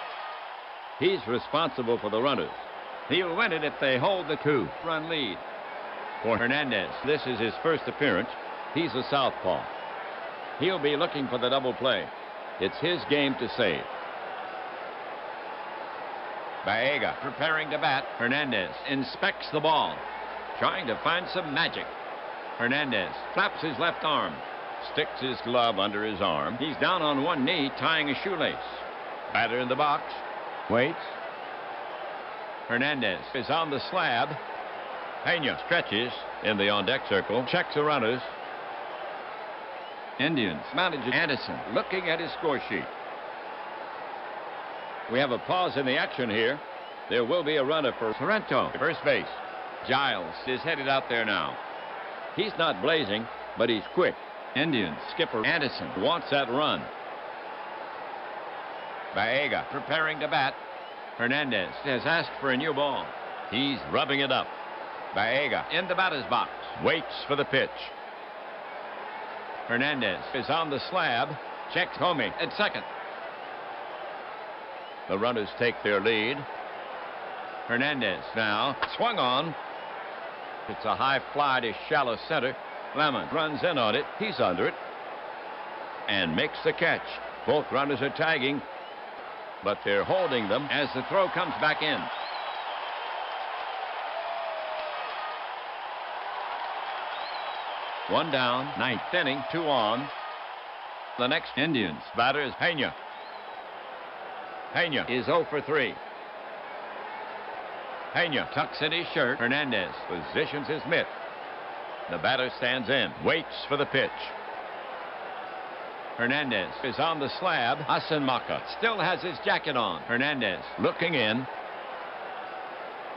S2: He's responsible for the runners.
S1: He'll win it if they hold the 2-run lead.
S2: For Hernandez, this is his first appearance. He's a southpaw. He'll be looking for the double play. It's his game to save. Baega
S1: preparing to bat. Hernandez inspects the ball, trying to find some magic. Hernandez flaps his left arm,
S2: sticks his glove under his arm.
S1: He's down on one knee, tying a shoelace.
S2: Batter in the box. Waits.
S1: Hernandez is on the slab.
S2: Pena stretches in the on-deck circle. Checks the runners.
S1: Indians manager Anderson looking at his score sheet. We have a pause in the action here. There will be a runner for Sorrento, first base. Giles is headed out there now. He's not blazing, but he's quick. Indians skipper Anderson wants that run. Baega preparing to bat. Hernandez has asked for a new ball. He's rubbing it up. Baega in the batter's box. Waits for the pitch. Hernandez is on the slab. Checks Comey at second. The runners take their lead. Hernandez now swung on. It's a high fly to shallow center. Lemon runs in on it. He's under it and makes the catch. Both runners are tagging, but they're holding them as the throw comes back in. One down, ninth inning, 2 on. The next Indians batter is Pena. Pena is 0 for 3. Pena tucks in his shirt. Hernandez positions his mitt. The batter stands in, waits for the pitch. Hernandez is on the slab. Asenmaka still has his jacket on. Hernandez looking in.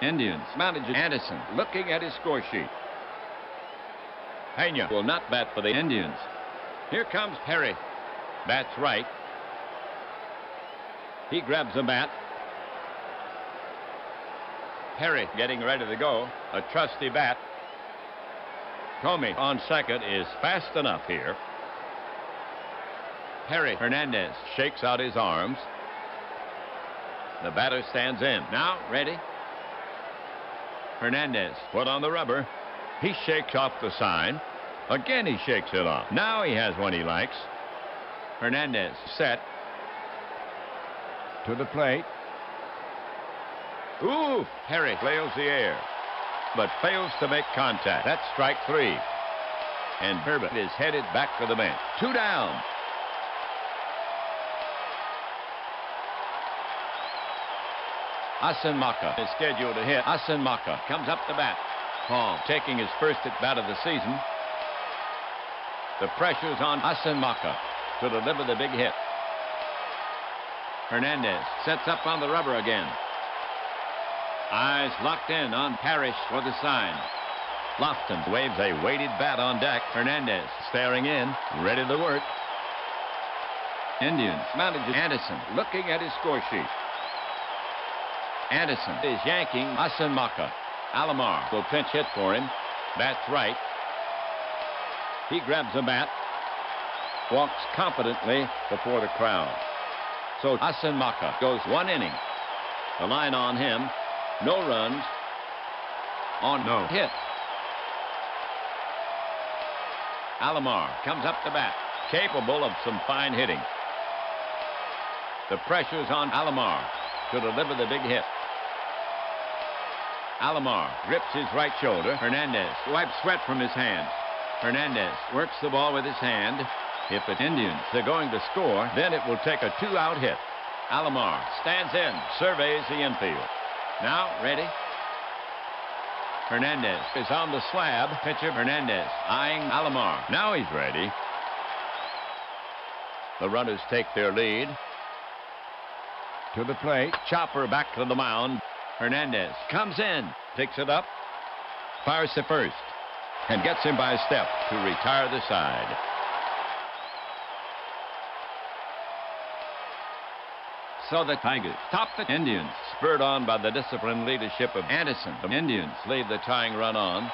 S1: Indians manager Anderson looking at his score sheet. Pena will not bat for the Indians. Here comes Perry. Bats right. He grabs a bat. Perry getting ready to go. A trusty bat. Comey on second is fast enough here. Perry Hernandez shakes out his arms. The batter stands in. Now ready. Hernandez put on the rubber. He shakes off the sign. Again he shakes it off. Now he has one he likes. Hernandez set.
S2: To the plate.
S1: Ooh, Perry flails the air, but fails to make contact. That's strike 3. And Herbert is headed back to the bench. 2 down. Asenmaka is scheduled to hit. Asenmaka comes up to bat. Paul taking his first at bat of the season. The pressure's on Asenmaka to deliver the big hit. Hernandez sets up on the rubber again. Eyes locked in on Parrish for the sign. Lofton waves a weighted bat on deck. Hernandez staring in, ready to work. Indians manager Anderson looking at his score sheet. Anderson is yanking Asenmaka. Alomar will pinch hit for him. Bats right. He grabs a bat. Walks confidently before the crowd. So Asenmaka goes 1 inning. The line on him. No runs. On no hit. Alomar comes up to bat. Capable of some fine hitting. The pressure's on Alomar to deliver the big hit. Alomar grips his right shoulder. Hernandez wipes sweat from his hands. Hernandez works the ball with his hand. If the Indians are going to score, then it will take a 2-out hit. Alomar stands in, surveys the infield. Now ready. Hernandez is on the slab. Pitcher Hernandez eyeing Alomar. Now he's ready. The runners take their lead.
S2: To the plate.
S1: Chopper back to the mound. Hernandez comes in, picks it up, fires to first, and gets him by a step to retire the side. So the Tigers top the Indians, spurred on by the disciplined leadership of Anderson. The Indians leave the tying run on.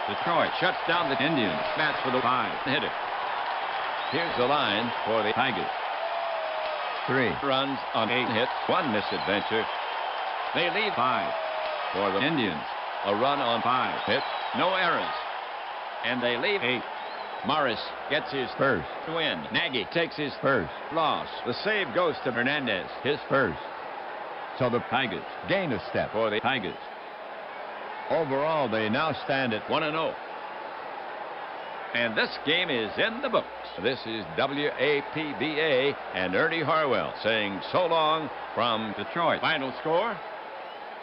S1: Detroit shuts down the Indians. Bats for the 5-hitter. Here's the line for the Tigers. 3 runs on 8 hits, 1 misadventure. They lead 5 for the Indians. A run on 5 hits, no errors. And they leave 8. Morris gets his first win. Nagy takes his first loss. The save goes to Hernandez, his first.
S2: So the
S1: Tigers
S2: gain a step.
S1: for the Tigers.
S2: Overall, they now stand at
S1: 1-0. And this game is in the books. This is WAPBA and Ernie Harwell saying so long from Detroit. Final score,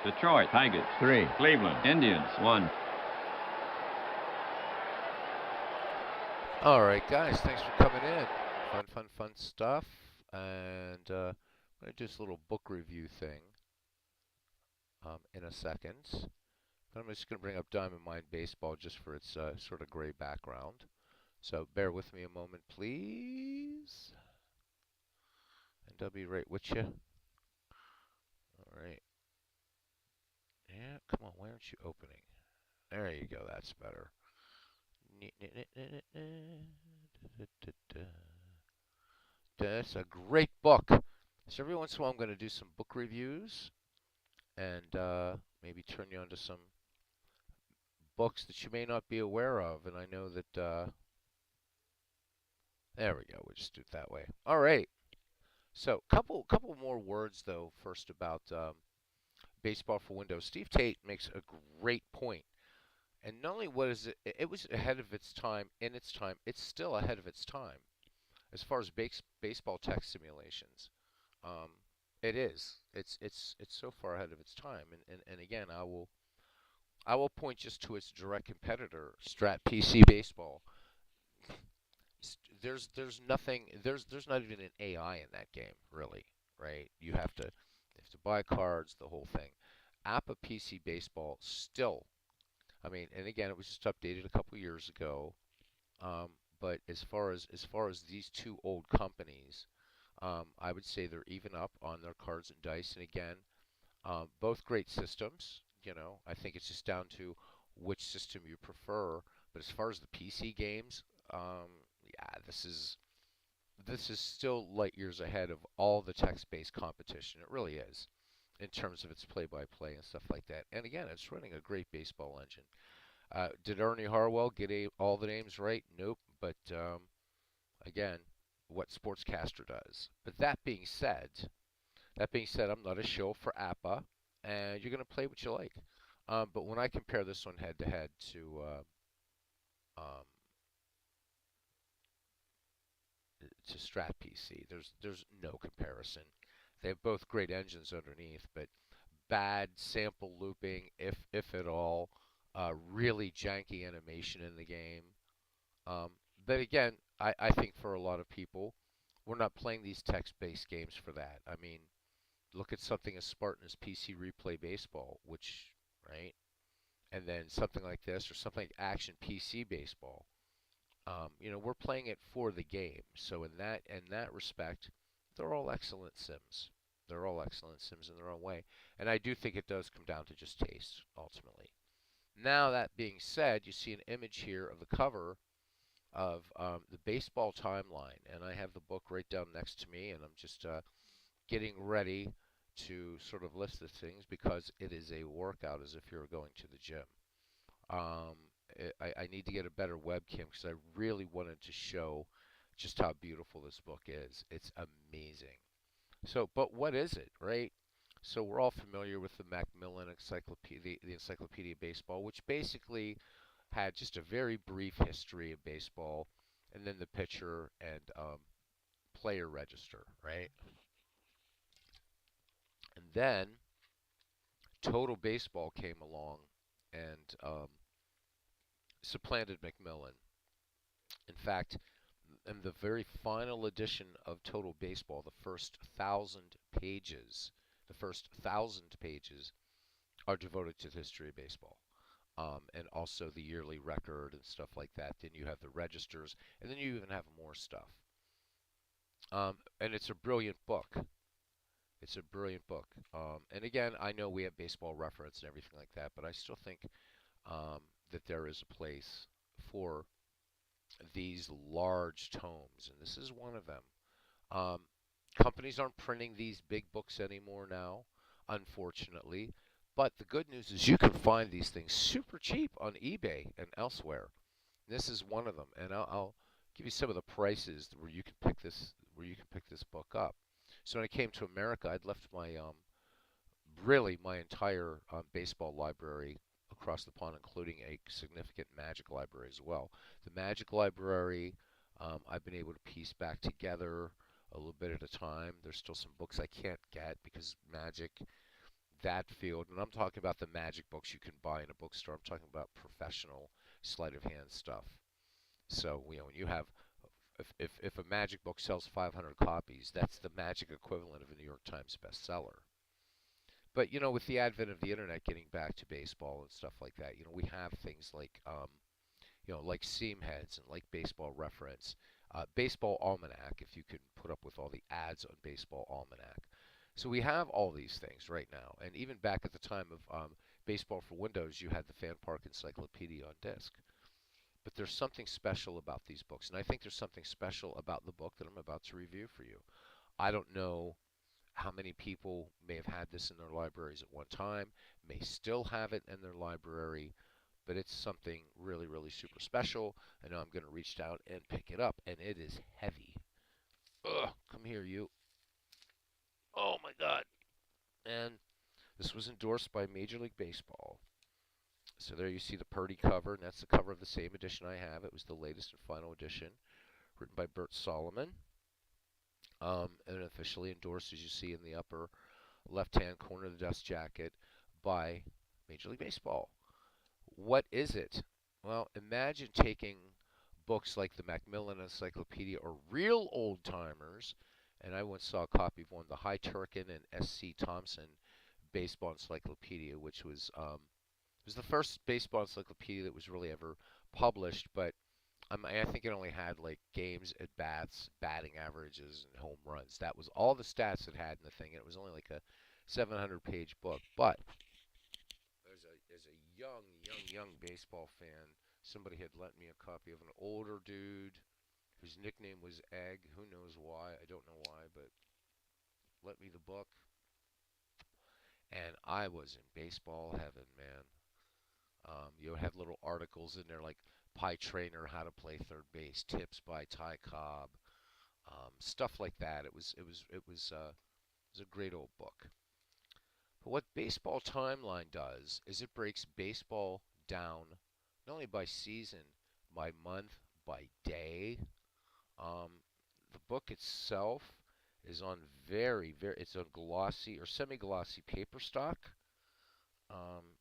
S1: Detroit Tigers
S2: 3.
S1: Cleveland Indians 1.
S3: All right, guys, thanks for coming in. Fun stuff. And I'm going to do this little book review thing in a second. But I'm just going to bring up Diamond Mine Baseball just for its sort of gray background. So bear with me a moment, please. And I'll be right with you. All right. Yeah, come on, why aren't you opening? There you go, that's better. That's a great book. So every once in a while I'm going to do some book reviews and maybe turn you on to some books that you may not be aware of. And I know that, there we go, we'll just do it that way. All right. So couple more words, though, first about Baseball for Windows. Steve Tate makes a great point. And not only was it was ahead of its time, in its time, it's still ahead of its time as far as baseball text simulations. Um, it is. It's so far ahead of its time. And again, I will point just to its direct competitor, Strat PC Baseball. There's nothing. There's not even an AI in that game, really, right? You have to buy cards, the whole thing. APBA PC Baseball still. I mean, and again, it was just updated a couple years ago. Um, but as far as these two old companies, I would say they're even up on their cards and dice. And again, both great systems. I think it's just down to which system you prefer. But as far as the PC games, yeah, this is still light years ahead of all the text-based competition. It really is, in terms of its play-by-play and stuff like that. And again, it's running a great baseball engine. Did Ernie Harwell get all the names right? Nope. But again, what Sportscaster does. But that being said, I'm not a show for APBA, and you're going to play what you like. But when I compare this one head to head um, to Strat PC, there's no comparison. They have both great engines underneath, but bad sample looping, if at all. Really janky animation in the game. Um, but again, I think for a lot of people, we're not playing these text-based games for that. I mean, look at something as Spartan as PC Replay Baseball, which, right? And then something like this, or something like Action PC Baseball. We're playing it for the game. So in that respect, they're all excellent sims. They're all excellent sims in their own way. And I do think it does come down to just taste, ultimately. Now, that being said, you see an image here of the cover of the baseball timeline. And I have the book right down next to me, and I'm just getting ready to sort of list the things because it is a workout as if you're going to the gym. Um, I need to get a better webcam because I really wanted to show just how beautiful this book is. It's amazing. So, but what is it, right? So we're all familiar with the Macmillan Encyclopedia, the Encyclopedia of Baseball, which basically had just a very brief history of baseball, and then the pitcher and player register, right? And then Total Baseball came along and supplanted Macmillan. In fact, in the very final edition of Total Baseball, the first thousand pages are devoted to the history of baseball. And also the yearly record and stuff like that. Then you have the registers, and then you even have more stuff. And it's a brilliant book. It's a brilliant book. And again, I know we have baseball reference and everything like that, but I still think that there is a place for these large tomes, and this is one of them. Um, Companies aren't printing these big books anymore now, unfortunately. But the good news is you can find these things super cheap on eBay and elsewhere. This is one of them, and I'll give you some of the prices where you can pick this book up. So when I came to America, I'd left my entire baseball library across the pond, including a significant Magic library as well. The Magic library, I've been able to piece back together a little bit at a time. There's still some books I can't get because Magic, that field, and I'm talking about the Magic books you can buy in a bookstore. I'm talking about professional sleight of hand stuff. So when you have if a Magic book sells 500 copies, that's the Magic equivalent of a New York Times bestseller. But with the advent of the internet, getting back to baseball and stuff like that, we have things like like seam heads and like Baseball Reference, Baseball Almanac, if you can put up with all the ads on Baseball Almanac. So we have all these things right now, and even back at the time of Baseball for Windows, you had the Fan Park Encyclopedia on disc. But there's something special about these books, and I think there's something special about the book that I'm about to review for you. I don't know how many people may have had this in their libraries at one time, may still have it in their library, but it's something really, really super special. I know I'm going to reach down and pick it up, and it is heavy. Ugh, come here, you. Oh my God. And this was endorsed by Major League Baseball. So there you see the Purdy cover, and that's the cover of the same edition I have. It was the latest and final edition, written by Bert Solomon, and officially endorsed, as you see in the upper left-hand corner of the dust jacket, by Major League Baseball. What is it? Well, imagine taking books like the Macmillan Encyclopedia or real old timers, and I once saw a copy of one, the High Turkin and S.C. Thompson Baseball Encyclopedia, which was the first baseball encyclopedia that was really ever published, but I think it only had like games at bats, batting averages, and home runs. That was all the stats it had in the thing, and it was only like a 700-page book. But as a young baseball fan, somebody had lent me a copy of an older dude whose nickname was Egg. Who knows why? I don't know why, but lent me the book, and I was in baseball heaven, man. You would have little articles in there like Pie Trainer, How to Play Third Base, Tips by Ty Cobb, stuff like that. It was a great old book. But what Baseball Timeline does is it breaks baseball down not only by season, by month, by day. Um, the book itself is on it's on glossy or semi-glossy paper stock.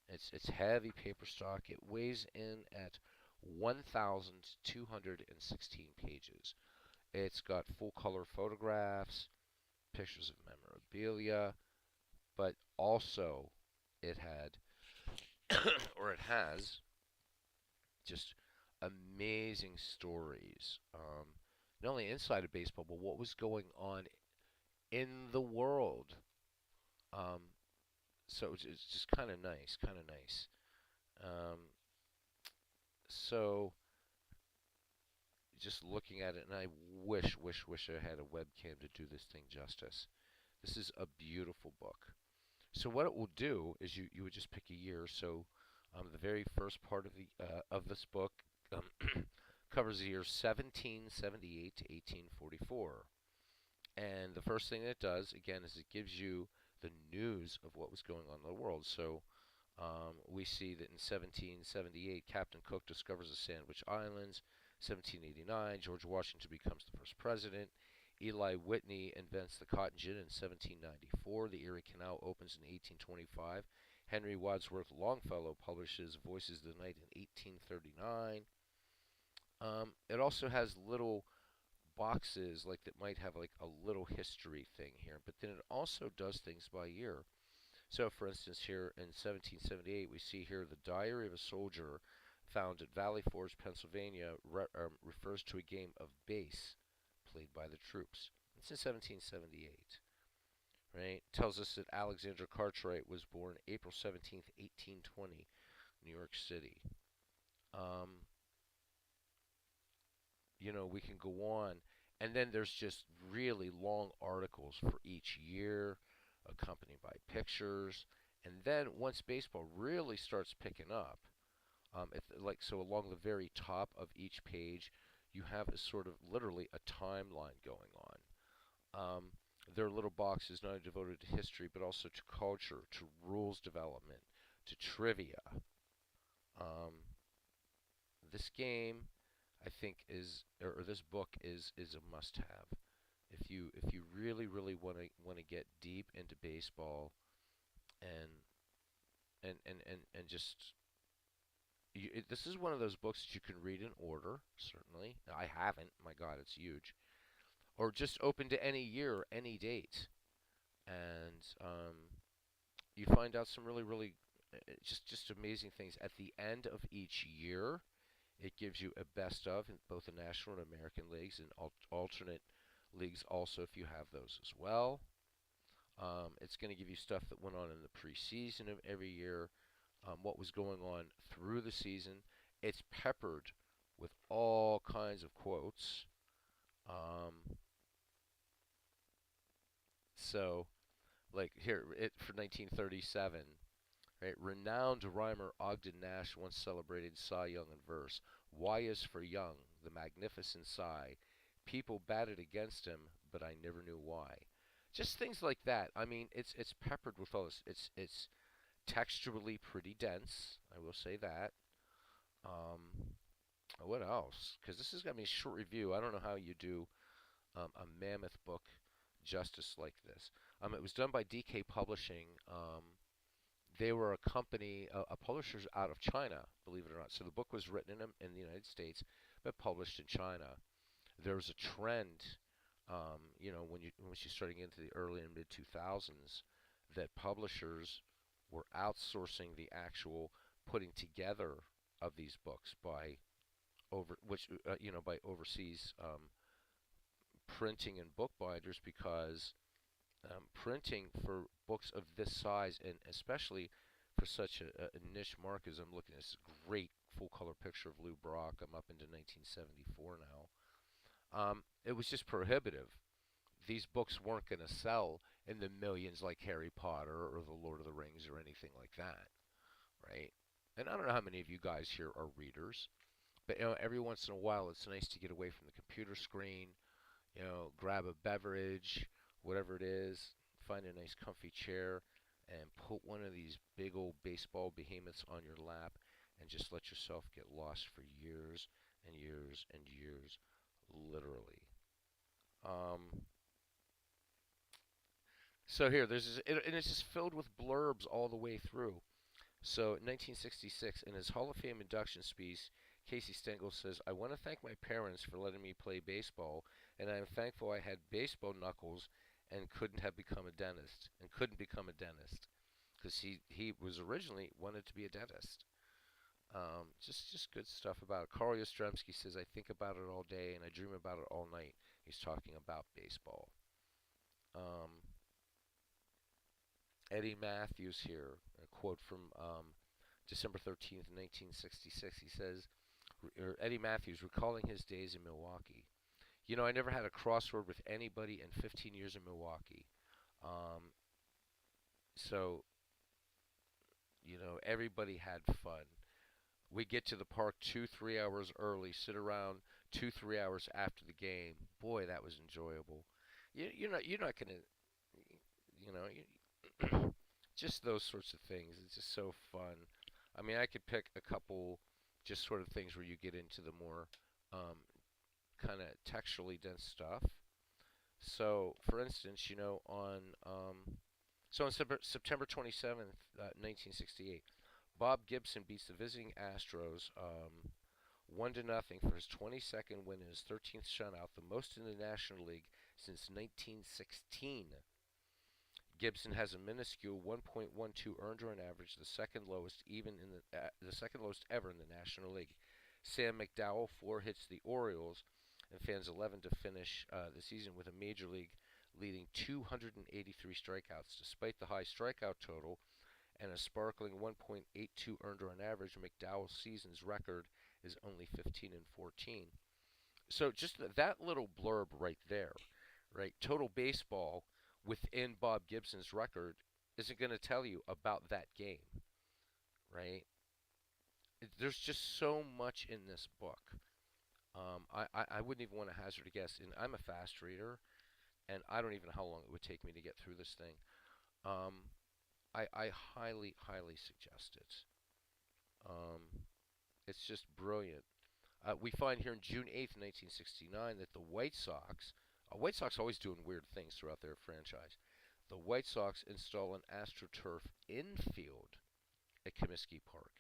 S3: It's heavy paper stock. It weighs in at 1,216 pages. It's got full color photographs, pictures of memorabilia, but also it had or it has just amazing stories. Not only inside of baseball, but what was going on in the world. Um, so it's just kind of nice, kind of nice. Um, so just looking at it, and I wish I had a webcam to do this thing justice. This is a beautiful book. So what it will do is you would just pick a year. So the very first part of this book covers the years 1778 to 1844. And the first thing it does, again, is it gives you the news of what was going on in the world. So we see that in 1778, Captain Cook discovers the Sandwich Islands. 1789, George Washington becomes the first president. Eli Whitney invents the cotton gin in 1794. The Erie Canal opens in 1825. Henry Wadsworth Longfellow publishes Voices of the Night in 1839. It also has little boxes like that might have like a little history thing here, but then it also does things by year. So, for instance, here in 1778, we see here the Diary of a Soldier found at Valley Forge, Pennsylvania, refers to a game of base played by the troops. It's in 1778, right? Tells us that Alexander Cartwright was born April 17th, 1820, New York City. Um, we can go on. And then there's just really long articles for each year, accompanied by pictures. And then once baseball really starts picking up, so along the very top of each page, you have a sort of literally a timeline going on. There are little boxes not only devoted to history, but also to culture, to rules development, to trivia. Um, this game, I think, or this book is a must-have. If you really want to get deep into baseball and just this is one of those books that you can read in order. Certainly, I haven't. My God, it's huge. Or just open to any year, any date, and you find out some really just amazing things at the end of each year. It gives you a best of in both the National and American leagues and alternate leagues also if you have those as well. It's going to give you stuff that went on in the preseason of every year, what was going on through the season. It's peppered with all kinds of quotes. Um, so, like here, for 1937, right? Renowned rhymer Ogden Nash once celebrated Cy Young in verse. Y is for young, the magnificent Cy. People batted against him, but I never knew why. Just things like that. I mean, it's peppered with all this. It's texturally pretty dense. I will say that. Um, what else? Because this has got me a short review. I don't know how you do a mammoth book justice like this. It was done by DK Publishing. They were a company, a publisher out of China, believe it or not. So the book was written in the United States, but published in China. There was a trend, once you starting into the early and mid 2000s, that publishers were outsourcing the actual putting together of these books by overseas printing and book binders because printing for books of this size and especially for such a niche market as I'm looking at this great full color picture of Lou Brock. I'm up into 1974 now. It was just prohibitive. These books weren't going to sell in the millions like Harry Potter or The Lord of the Rings or anything like that, right? And I don't know how many of you guys here are readers, but every once in a while it's nice to get away from the computer screen, grab a beverage, whatever it is, find a nice comfy chair, and put one of these big old baseball behemoths on your lap and just let yourself get lost for years and years and years, literally. Um, so here, and it's just filled with blurbs all the way through. So, in 1966, in his Hall of Fame induction speech, Casey Stengel says, "I want to thank my parents for letting me play baseball, and I am thankful I had baseball knuckles and couldn't become a dentist because he was originally wanted to be a dentist." Just good stuff about it. Carl Yastrzemski says, "I think about it all day and I dream about it all night." He's talking about baseball. Um, Eddie Matthews here, a quote from December 13th, 1966. He says, Eddie Matthews recalling his days in Milwaukee. I never had a crossword with anybody in 15 years in Milwaukee. Um, so, everybody had fun. We get to the park 2-3 hours early, sit around 2-3 hours after the game. Boy, that was enjoyable. You're not gonna, you know, just those sorts of things. It's just so fun. I mean, I could pick a couple, just sort of things where you get into the more um, kind of textually dense stuff. So, for instance, on September 27th, 1968, Bob Gibson beats the visiting Astros 1-0 for his 22nd win and his 13th shutout, the most in the National League since 1916. Gibson has a minuscule 1.12 earned run average, the second lowest ever in the National League. Sam McDowell 4 hits the Orioles and fans 11 to finish the season with a major league leading 283 strikeouts. Despite the high strikeout total and a sparkling 1.82 earned run average, McDowell's season's record is only 15-14. So just that little blurb right there, right? Total baseball within Bob Gibson's record isn't going to tell you about that game, right? There's just so much in this book. I wouldn't even want to hazard a guess. And I'm a fast reader, and I don't even know how long it would take me to get through this thing. Um, I highly, highly suggest it. It's just brilliant. We find here in June 8th, 1969, that the White Sox always doing weird things throughout their franchise. The White Sox install an AstroTurf infield at Comiskey Park.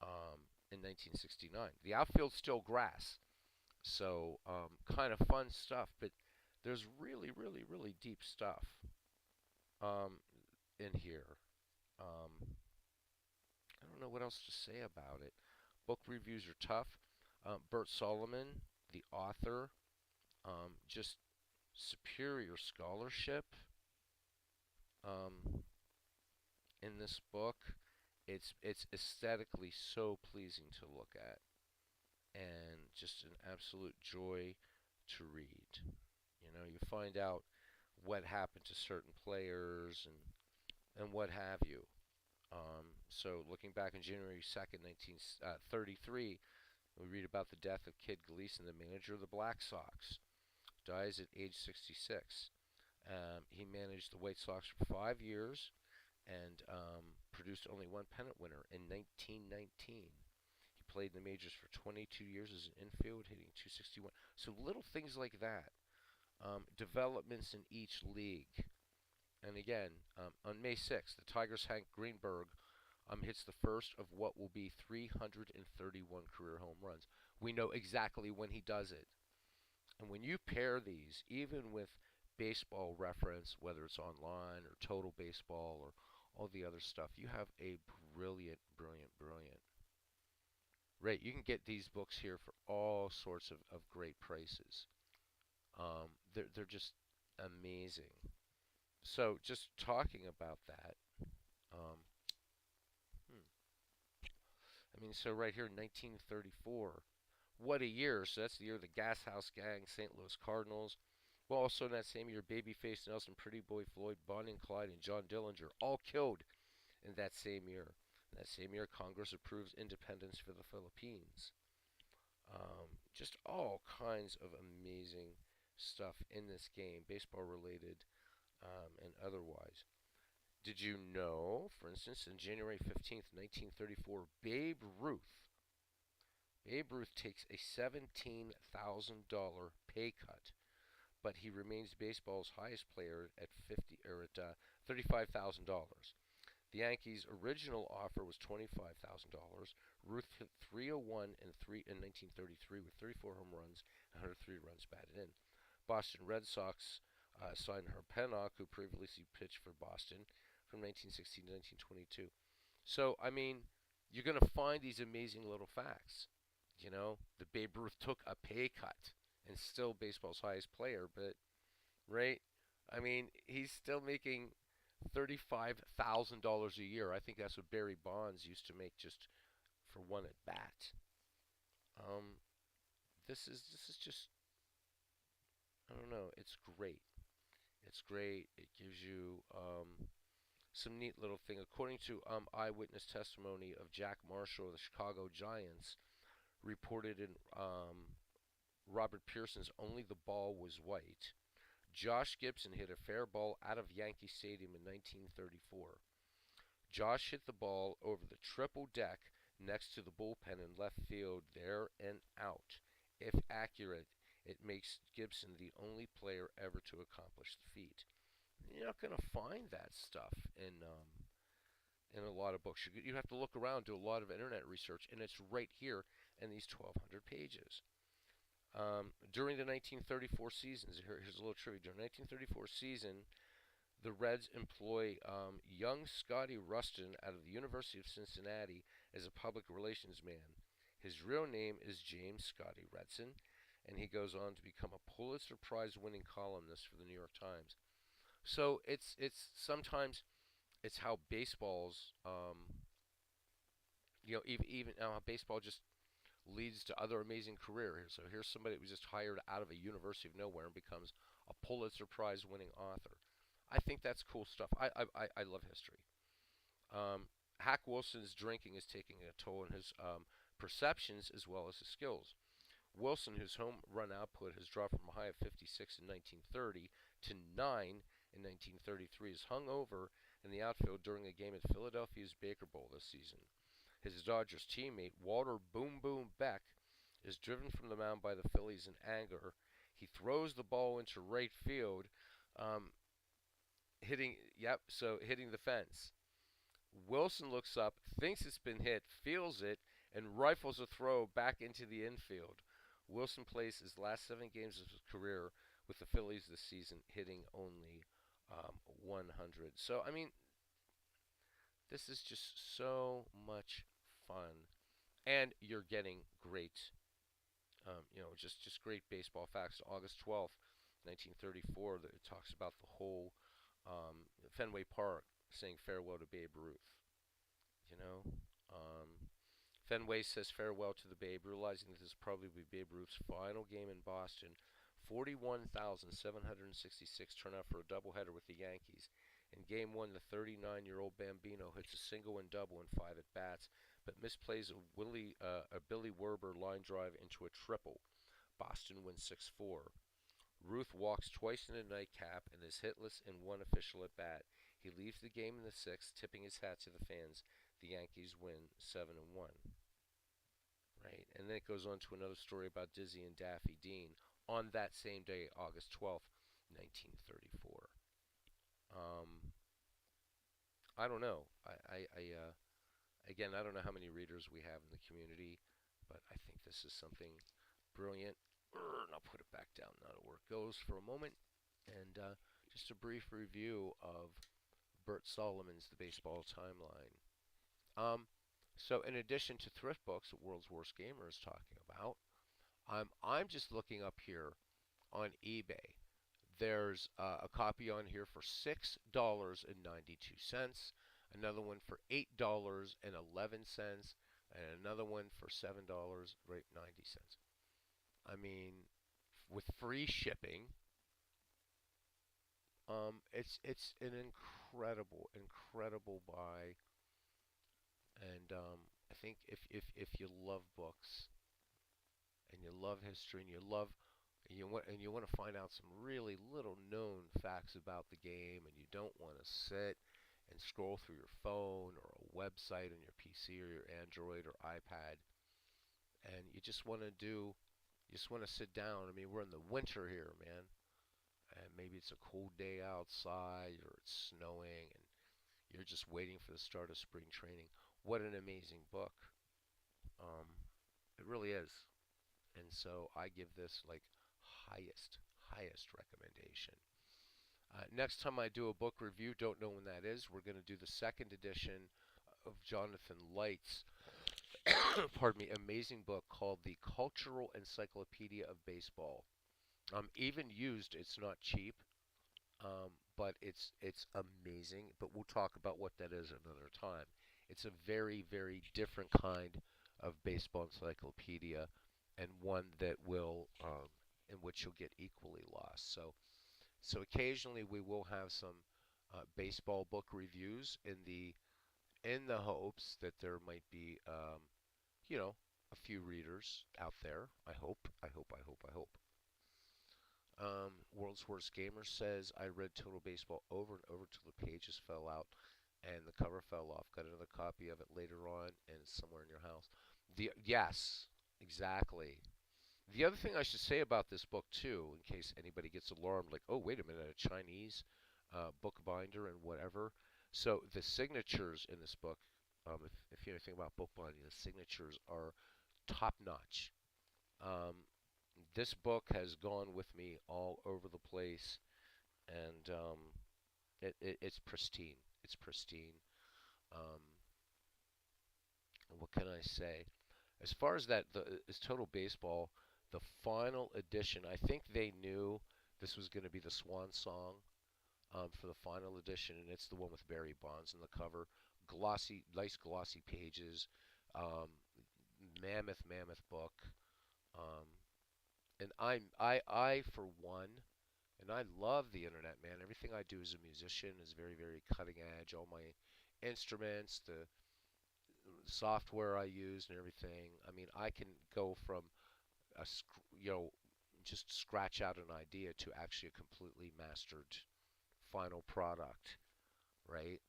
S3: Um, in 1969. The outfield's still grass, so kind of fun stuff. But there's really, really, really deep stuff um, in here. Um, I don't know what else to say about it. Book reviews are tough. Bert Solomon, the author, just superior scholarship um, in this book. It's aesthetically so pleasing to look at, and just an absolute joy to read. You know, you find out what happened to certain players and what have you. So looking back on January 2nd, 1933, we read about the death of Kid Gleason, the manager of the Black Sox. Dies at age 66. He managed the White Sox for 5 years and produced only one pennant winner in 1919. He played in the majors for 22 years as an infield, hitting 261. So little things like that. Developments in each league. And again, on May 6th, the Tigers' Hank Greenberg hits the first of what will be 331 career home runs. We know exactly when he does it. And when you pair these, even with baseball reference, whether it's online or total baseball or all the other stuff, you have a brilliant, brilliant, brilliant. Right, you can get these books here for all sorts of great prices. They're just amazing. So just talking about that, um, hmm, I mean, so right here, 1934. What a year. So that's the year of the Gas House Gang, St. Louis Cardinals. Well, also in that same year, Babyface Nelson, Pretty Boy Floyd, Bonnie and Clyde, and John Dillinger all killed in that same year. In that same year, Congress approves independence for the Philippines. Just all kinds of amazing stuff in this game, baseball related and otherwise. Did you know, for instance, in January 15th, 1934, Babe Ruth takes a $17,000 pay cut, but he remains baseball's highest player at $35,000. The Yankees' original offer was $25,000. Ruth hit 301 in 1933 with 34 home runs and 103 runs batted in. Boston Red Sox signed Herb Pennock, who previously pitched for Boston from 1916 to 1922. So, I mean, you're going to find these amazing little facts. You know, the Babe Ruth took a pay cut and still baseball's highest player, but right? I mean, he's still making $35,000 a year. I think that's what Barry Bonds used to make just for one at bat. Um, this is just, I don't know. It's great. It's great. It gives you some neat little thing. According to eyewitness testimony of Jack Marshall of the Chicago Giants, reported in Robert Pearson's "Only the Ball Was White." Josh Gibson hit a fair ball out of Yankee Stadium in 1934. Josh hit the ball over the triple deck next to the bullpen in left field, there and out. If accurate, it makes Gibson the only player ever to accomplish the feat. You're not going to find that stuff in a lot of books. You have to look around, do a lot of internet research, and it's right here in these 1,200 pages. During the 1934 seasons, here's a little trivia. During the 1934 season, the Reds employ young Scotty Rustin out of the University of Cincinnati as a public relations man. His real name is James Scotty Redson, and he goes on to become a Pulitzer Prize-winning columnist for the New York Times. So it's sometimes it's how baseball's even how baseball just leads to other amazing careers. So here's somebody that was just hired out of a university of nowhere and becomes a Pulitzer Prize winning author. I think that's cool stuff. I love history. Hack Wilson's drinking is taking a toll on his perceptions as well as his skills. Wilson, whose home run output has dropped from a high of 56 in 1930 to 9 in 1933, is hung over in the outfield during a game at Philadelphia's Baker Bowl this season. His Dodgers teammate, Walter Boom Boom Beck, is driven from the mound by the Phillies in anger. He throws the ball into right field, hitting the fence. Wilson looks up, thinks it's been hit, feels it, and rifles a throw back into the infield. Wilson plays his last 7 games of his career with the Phillies this season, hitting only 100. So, I mean, this is just so much fun, and you're getting great, just great baseball facts. August 12th, 1934, that it talks about the whole Fenway Park saying farewell to Babe Ruth. You know, um, Fenway says farewell to the Babe, realizing that this will probably be Babe Ruth's final game in Boston. 41,766 turn out for a doubleheader with the Yankees. In Game 1, the 39-year-old Bambino hits a single and double in 5 at-bats, but misplays a Billy Werber line drive into a triple. Boston wins 6-4. Ruth walks twice in a nightcap and is hitless in one official at-bat. He leaves the game in the 6th, tipping his hat to the fans. The Yankees win 7-1. Right? And then it goes on to another story about Dizzy and Daffy Dean on that same day, August 12th, 1934. I don't know. Again, I don't know how many readers we have in the community, but I think this is something brilliant. And I'll put it back down now to where it goes for a moment. And just a brief review of Bert Solomon's The Baseball Timeline. So in addition to thrift books that World's Worst Gamer is talking about, I'm just looking up here on eBay. There's a copy on here for $6.92, another one for $8.11, and another one for $7.90. I mean, with free shipping, it's an incredible buy. And I think if you love books and you love history and you want to find out some really little known facts about the game, and you don't want to sit and scroll through your phone or a website on your PC or your Android or iPad, and you just want to sit down. I mean, we're in the winter here, man, and maybe it's a cold day outside or it's snowing, and you're just waiting for the start of spring training. What an amazing book. It really is. And so I give this like highest recommendation. Next time I do a book review, don't know when that is. We're going to do the second edition of Jonathan Light's pardon me, amazing book called The Cultural Encyclopedia of Baseball. Even used, it's not cheap, but it's amazing. But we'll talk about what that is another time. It's a very different kind of baseball encyclopedia, and one that will in which you'll get equally lost. So occasionally we will have some baseball book reviews in the hopes that there might be a few readers out there. I hope. World's Worst Gamer says, I read Total Baseball over and over till the pages fell out and the cover fell off. Got another copy of it later on, and it's somewhere in your house. Yes, exactly. The other thing I should say about this book, too, in case anybody gets alarmed, like, oh, wait a minute, a Chinese book binder and whatever. So the signatures in this book, if you know anything about bookbinding, the signatures are top-notch. This book has gone with me all over the place, and it's pristine. It's pristine. Um, what can I say? As far as as Total Baseball, the final edition, I think they knew this was going to be the swan song for the final edition, and it's the one with Barry Bonds on the cover. Glossy, nice glossy pages, um, mammoth book. Um, and I for one, and I love the internet, man. Everything I do as a musician is very cutting edge. All my instruments, the software I use, and everything. I mean, I can go from you know, just scratch out an idea to actually a completely mastered final product, right?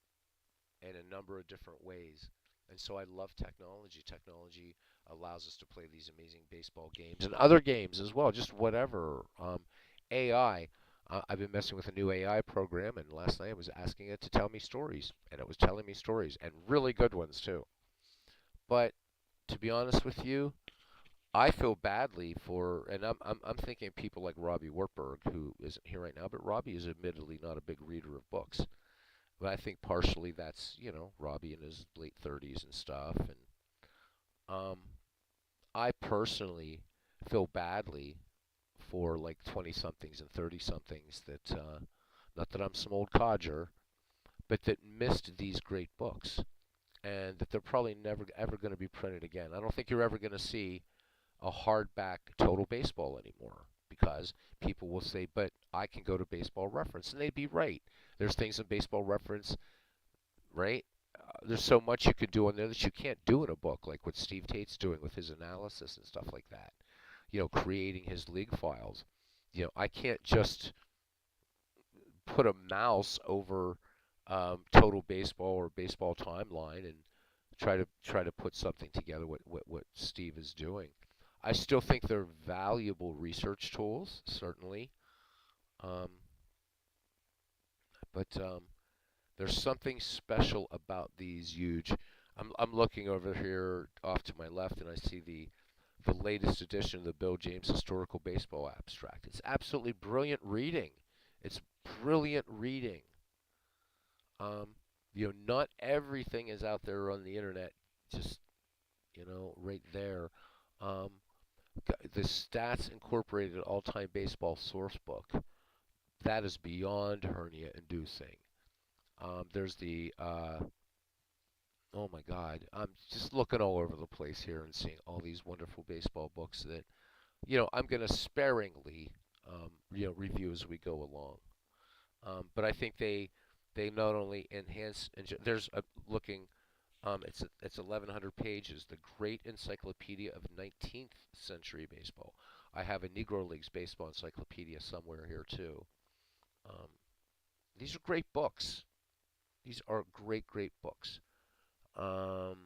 S3: In a number of different ways. And so I love technology. Technology allows us to play these amazing baseball games and other games as well, just whatever. AI. I've been messing with a new AI program, and last night I was asking it to tell me stories, and it was telling me stories, and really good ones too. But to be honest with you, I feel badly for, and I'm thinking people like Robbie Wartburg, who isn't here right now, but Robbie is admittedly not a big reader of books. But I think partially that's, Robbie in his late 30s and stuff. And um, I personally feel badly for like 20 somethings and 30 somethings that, not that I'm some old codger, but that missed these great books and that they're probably never ever going to be printed again. I don't think you're ever going to see a hardback Total Baseball anymore because people will say, but I can go to Baseball Reference. And they'd be right. There's things in Baseball Reference, right? There's so much you could do on there that you can't do in a book, like what Steve Tate's doing with his analysis and stuff like that. Creating his league files. I can't just put a mouse over Total Baseball or Baseball Timeline and try to put something together what Steve is doing. I still think they're valuable research tools, certainly, um, but there's something special about these huge. I'm looking over here off to my left, and I see the latest edition of the Bill James Historical Baseball Abstract. It's absolutely brilliant reading. It's brilliant reading. Not everything is out there on the internet, just right there. Um, the Stats Incorporated All-Time Baseball Source Book. That is beyond hernia-inducing. There's the oh my God, I'm just looking all over the place here and seeing all these wonderful baseball books that I'm going to sparingly review as we go along. But I think they not only enhance and there's a looking it's 1,100 pages. The Great Encyclopedia of 19th Century Baseball. I have a Negro Leagues Baseball Encyclopedia somewhere here too. Um, these are great books. These are great books. Um,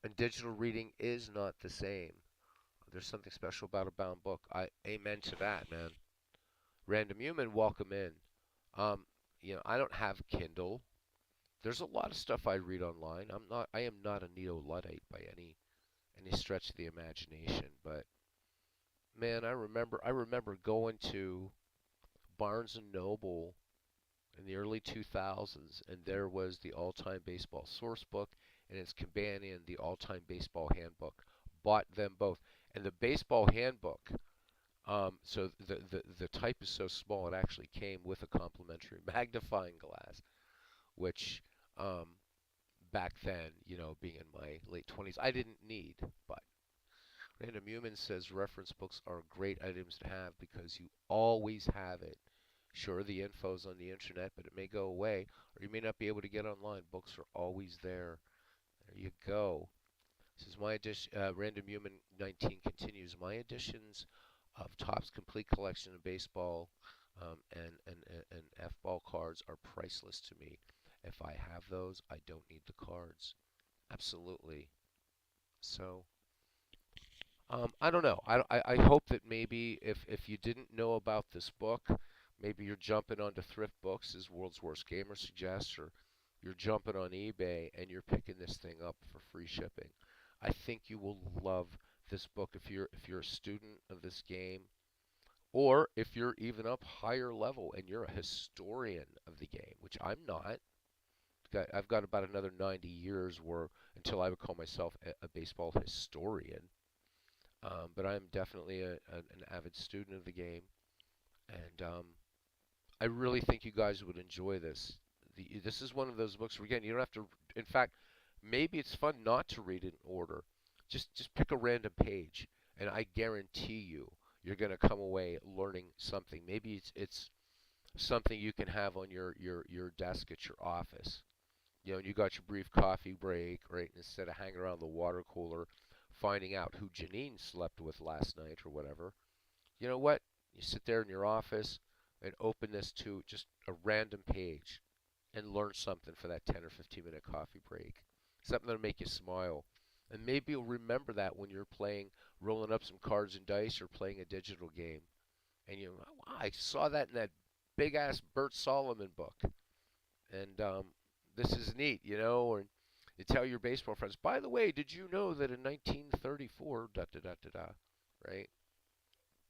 S3: and digital reading is not the same. There's something special about a bound book. I amen to that, man. Random Human, welcome in. Um, I don't have Kindle. There's a lot of stuff I read online. I am not a neo-Luddite by any stretch of the imagination, but man, I remember going to Barnes and Noble in the early 2000s, and there was the All-Time Baseball Source Book and its companion, the All-Time Baseball Handbook. Bought them both, and the Baseball Handbook. So the type is so small it actually came with a complimentary magnifying glass, which back then, being in my late 20s, I didn't need. But Random Human says reference books are great items to have because you always have it. Sure, the info's on the internet, but it may go away, or you may not be able to get online. Books are always there. There you go. This is my edition. Random Human 19 continues. My editions of Topps Complete Collection of Baseball and F-ball cards are priceless to me. If I have those, I don't need the cards. Absolutely. So, I don't know. I hope that maybe if you didn't know about this book, maybe you're jumping onto Thrift Books, as World's Worst Gamer suggests, or you're jumping on eBay and you're picking this thing up for free shipping. I think you will love this book if you're a student of this game, or if you're even up higher level and you're a historian of the game, which I'm not. I've got about another 90 years where until I would call myself a baseball historian. But I'm definitely an avid student of the game, and I really think you guys would enjoy this. This is one of those books where, again, you don't have to. In fact, maybe it's fun not to read it in order. Just pick a random page, and I guarantee you're going to come away learning something. Maybe it's something you can have on your desk at your office. And you got your brief coffee break, right? Instead of hanging around the water cooler, finding out who Janine slept with last night or whatever. You know what? You sit there in your office and open this to just a random page and learn something for that 10 or 15-minute coffee break. Something that'll make you smile. And maybe you'll remember that when you're playing, rolling up some cards and dice or playing a digital game. And wow, I saw that in that big-ass Bert Solomon book. And this is neat, and You tell your baseball friends, by the way, did you know that in 1934, da da da da da, right?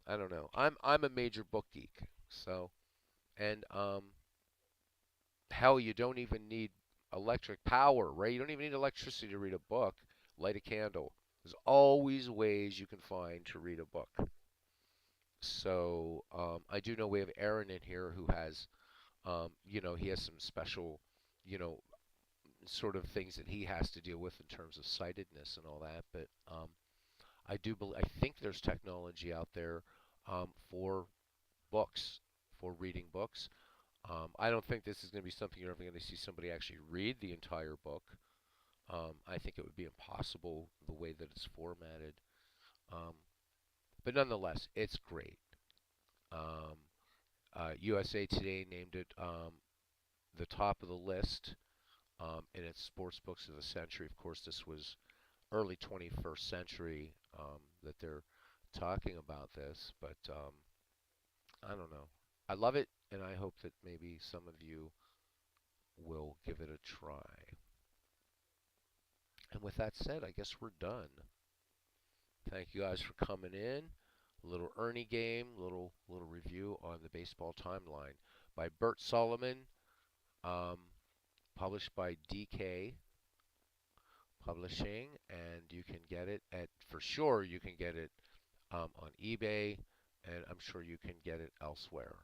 S3: I don't know. I'm a major book geek, so and hell, you don't even need electric power, right? You don't even need electricity to read a book. Light a candle. There's always ways you can find to read a book. So I do know we have Aaron in here who has, he has some special, you know, sort of things that he has to deal with in terms of sightedness and all that. But I think there's technology out there for books, for reading books. I don't think this is going to be something you're ever going to see somebody actually read the entire book. I think it would be impossible the way that it's formatted. Um, but nonetheless, it's great. Um, USA Today named it the top of the list in its sports books of the century. Of course, this was early 21st century that they're talking about this, but I don't know. I love it, and I hope that maybe some of you will give it a try. And with that said, I guess we're done. Thank you guys for coming in. A little Ernie game, little review on the baseball timeline by Bert Solomon, um, published by DK Publishing, and you can get it at for sure. You can get it on eBay, and I'm sure you can get it elsewhere.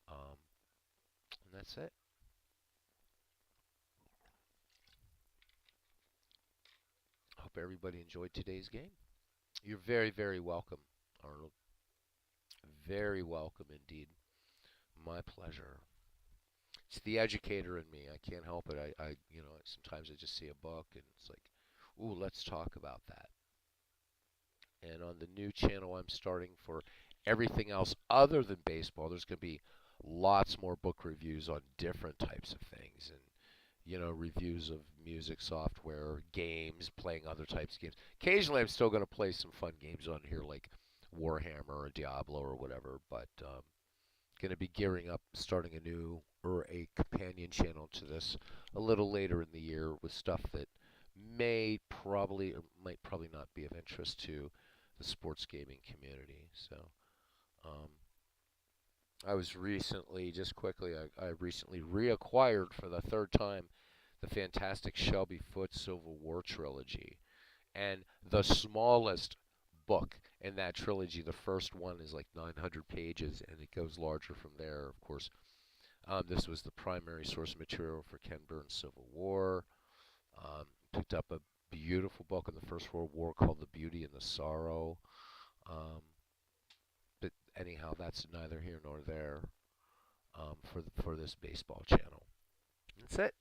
S3: Um, and that's it. Hope everybody enjoyed today's game. You're very, very welcome, Arnold. Very welcome indeed. My pleasure. It's the educator in me. I can't help it. Sometimes I just see a book and it's like, ooh, let's talk about that. And on the new channel I'm starting for everything else other than baseball, there's going to be lots more book reviews on different types of things and reviews of music software, games, playing other types of games. Occasionally I'm still going to play some fun games on here like Warhammer or Diablo or whatever, but going to be gearing up, starting a new or a companion channel to this a little later in the year with stuff that may probably or might probably not be of interest to the sports gaming community. So um, I was recently, just quickly, I recently reacquired for the third time the fantastic Shelby Foote Civil War trilogy. And the smallest book in that trilogy, the first one is like 900 pages, and it goes larger from there. Of course, this was the primary source material for Ken Burns' Civil War. Picked up a beautiful book in the First World War called The Beauty and the Sorrow. Um, but anyhow, that's neither here nor there for this baseball channel. That's it.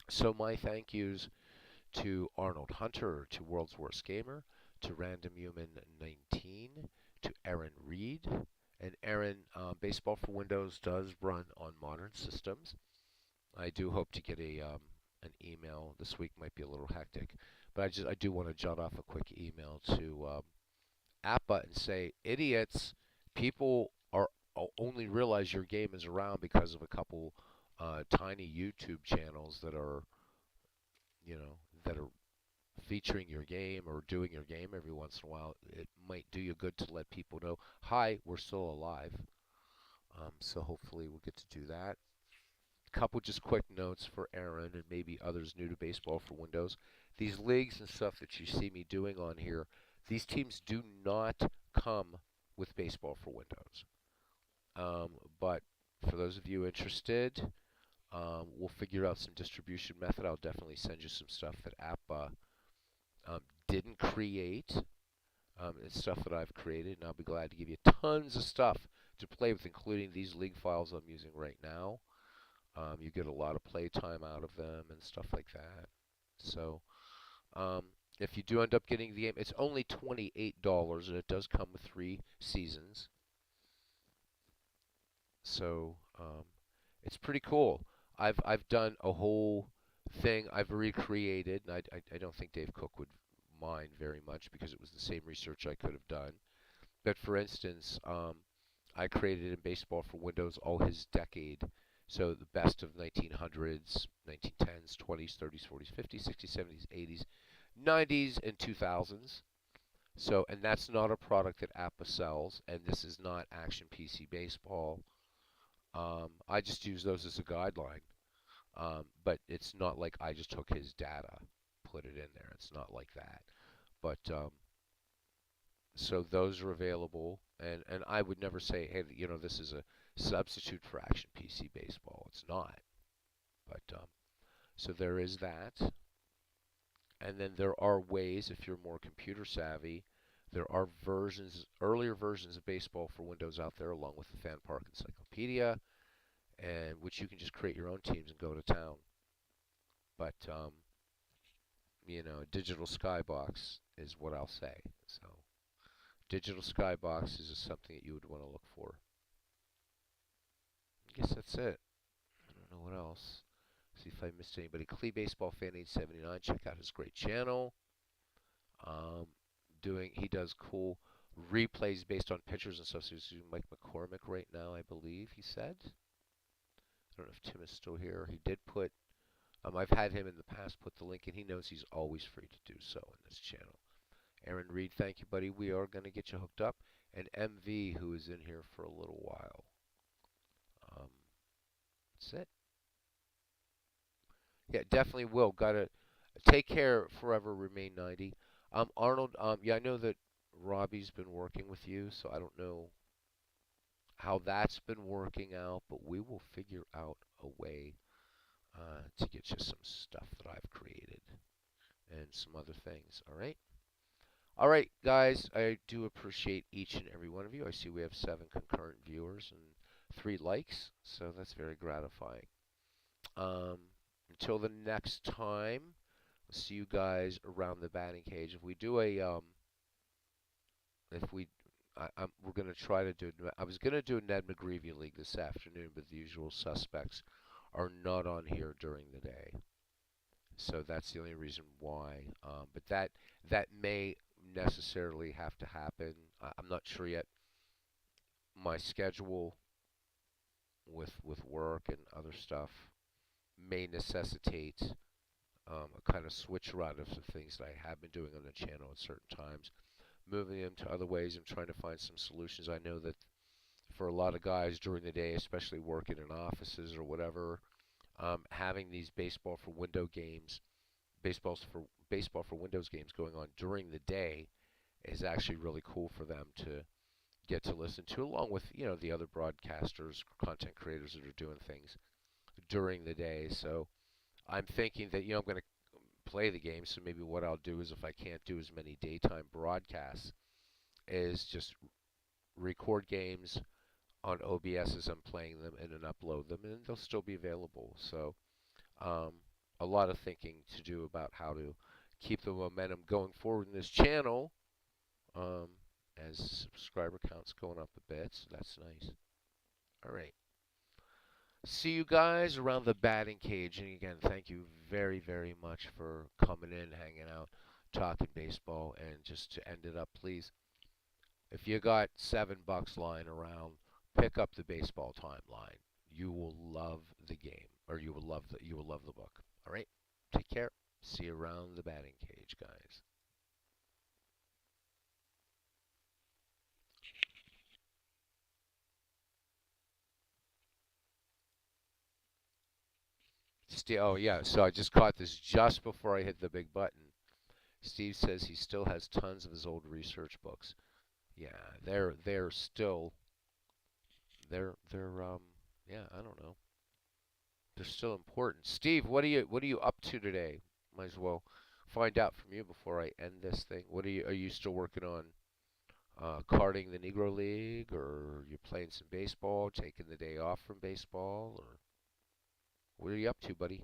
S3: So my thank yous to Arnold Hunter, to World's Worst Gamer, to Random Human 19, to Aaron Reed. And Aaron, Baseball for Windows does run on modern systems. I do hope to get an email. This week might be a little hectic, but I do want to jot off a quick email to APBA and say, idiots, people are only realize your game is around because of a couple tiny YouTube channels that are that are featuring your game or doing your game every once in a while. It might do you good to let people know, hi, we're still alive. So hopefully we'll get to do that. A couple just quick notes for Aaron and maybe others new to Baseball for Windows. These leagues and stuff that you see me doing on here, these teams do not come with Baseball for Windows. But for those of you interested, we'll figure out some distribution method. I'll definitely send you some stuff that APBA didn't create. It's stuff that I've created, and I'll be glad to give you tons of stuff to play with, including these league files I'm using right now. You get a lot of play time out of them and stuff like that. So if you do end up getting the game, it's only $28, and it does come with 3 seasons. So it's pretty cool. I've done a whole thing I've recreated, and I don't think Dave Cook would mind very much because it was the same research I could have done. But for instance, I created in Baseball for Windows all his decade So the best of 1900s, 1910s, 20s, 30s, 40s, 50s, 60s, 70s, 80s, 90s, and 2000s. So, and that's not a product that APBA sells, and this is not Action PC Baseball. I just use those as a guideline, but it's not like I just took his data, put it in there. It's not like that. But so those are available, and I would never say, hey, this is a substitute for Action PC Baseball. It's not. But so there is that, and then there are ways, if you're more computer savvy, there are earlier versions of baseball for Windows out there, along with the Fan Park Encyclopedia, and which you can just create your own teams and go to town. But Digital Skybox is what I'll say. So Digital Skybox is something that you would want to look for. I guess that's it. I don't know what else. See if I missed anybody. Clee Baseball Fan 879. Check out his great channel. He does cool replays based on pictures and stuff. So he's using Mike McCormick right now, I believe he said. I don't know if Tim is still here. He did put. I've had him in the past put the link, and he knows he's always free to do so in this channel. Aaron Reed, thank you, buddy. We are going to get you hooked up. And MV, who is in here for a little while. That's it. Yeah, definitely will. Gotta take care. Forever remain 90. Arnold. Yeah, I know that Robbie's been working with you, so I don't know how that's been working out, but we will figure out a way to get you some stuff that I've created and some other things. All right. All right, guys. I do appreciate each and every one of you. I see we have 7 concurrent viewers and 3 likes, so that's very gratifying. Until the next time, we'll see you guys around the batting cage. If we do a, we're gonna try to do. I was gonna do a Ned McGreevy League this afternoon, but the usual suspects are not on here during the day, so that's the only reason why. But that may necessarily have to happen. I'm not sure yet. My schedule with work and other stuff may necessitate a kind of switch around of some things that I have been doing on the channel at certain times, moving them to other ways and trying to find some solutions. I know that for a lot of guys during the day, especially working in offices or whatever, having these baseball for Windows games going on during the day is actually really cool for them to get to listen to, along with the other broadcasters, content creators that are doing things during the day. So I'm thinking that I'm going to play the game. So maybe what I'll do is, if I can't do as many daytime broadcasts, is just record games on OBS as I'm playing them and then upload them, and they'll still be available. So a lot of thinking to do about how to keep the momentum going forward in this channel, as subscriber count's going up a bit, so that's nice. All right. See you guys around the batting cage. And again, thank you very, very much for coming in, hanging out, talking baseball. And just to end it up, please, if you got $7 lying around, pick up the baseball timeline. You will love the game, or you will love the book. All right. Take care. See you around the batting cage, guys. Oh yeah, so I just caught this just before I hit the big button. Steve says he still has tons of his old research books. Yeah, they're still yeah, I don't know. They're still important. Steve, what are you up to today? Might as well find out from you before I end this thing. Are you still working on carding the Negro League, or are you playing some baseball, taking the day off from baseball, or what are you up to, buddy?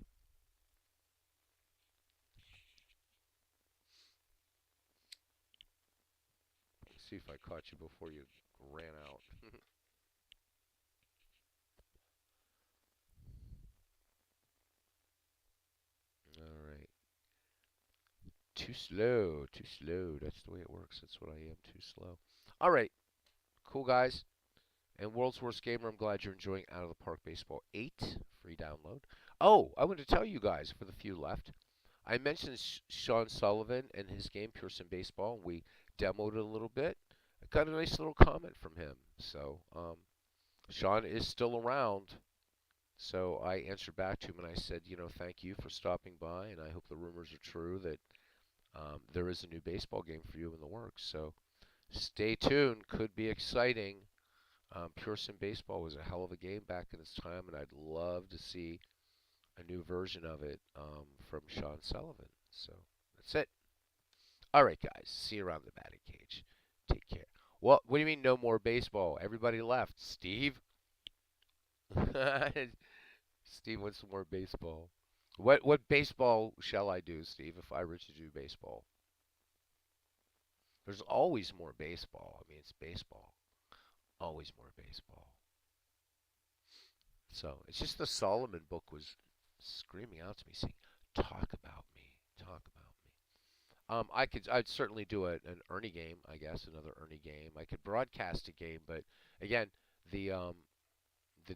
S3: Let's see if I caught you before you ran out. All right. Too slow, too slow. That's the way it works. That's what I am, too slow. All right. Cool, guys. And World's Worst Gamer, I'm glad you're enjoying Out of the Park Baseball 8, free download. Oh, I want to tell you guys, for the few left, I mentioned Sean Sullivan and his game, Pearson Baseball, and we demoed it a little bit. I got a nice little comment from him. So, Sean is still around. So I answered back to him and I said, thank you for stopping by, and I hope the rumors are true that there is a new baseball game for you in the works. So stay tuned. Could be exciting. Pearson Baseball was a hell of a game back in its time, and I'd love to see a new version of it from Sean Sullivan. So that's it. All right, guys. See you around the batting cage. Take care. What do you mean no more baseball? Everybody left. Steve? Steve wants some more baseball. What baseball shall I do, Steve, if I were to do baseball? There's always more baseball. I mean, it's baseball. Always more baseball. So it's just the Solomon book was screaming out to me, saying, "Talk about me, talk about me." I'd certainly do an Ernie game, I guess, another Ernie game. I could broadcast a game, but again, the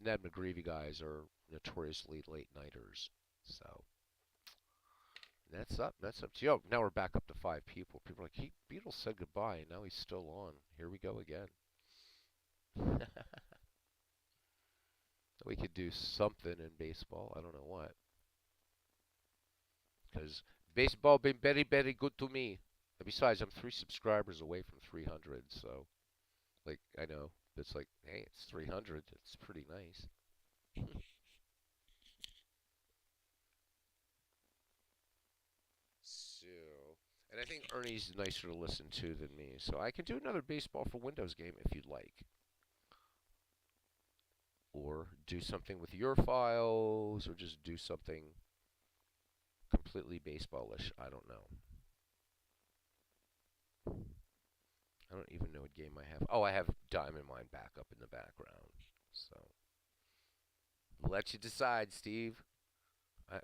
S3: Ned McGreevy guys are notoriously late nighters, so that's up to you. Oh, now we're back up to 5 people. People are like, Beatles said goodbye, and now he's still on. Here we go again. We could do something in baseball. I don't know what. Because baseball been very, very good to me. And besides, I'm 3 subscribers away from 300, so, like, I know. It's like, hey, it's 300. It's pretty nice. So, and I think Ernie's nicer to listen to than me. So I can do another baseball for Windows game if you'd like. Or do something with your files, or just do something completely baseballish. I don't know. I don't even know what game I have. Oh, I have Diamond Mine back up in the background. So, let you decide, Steve.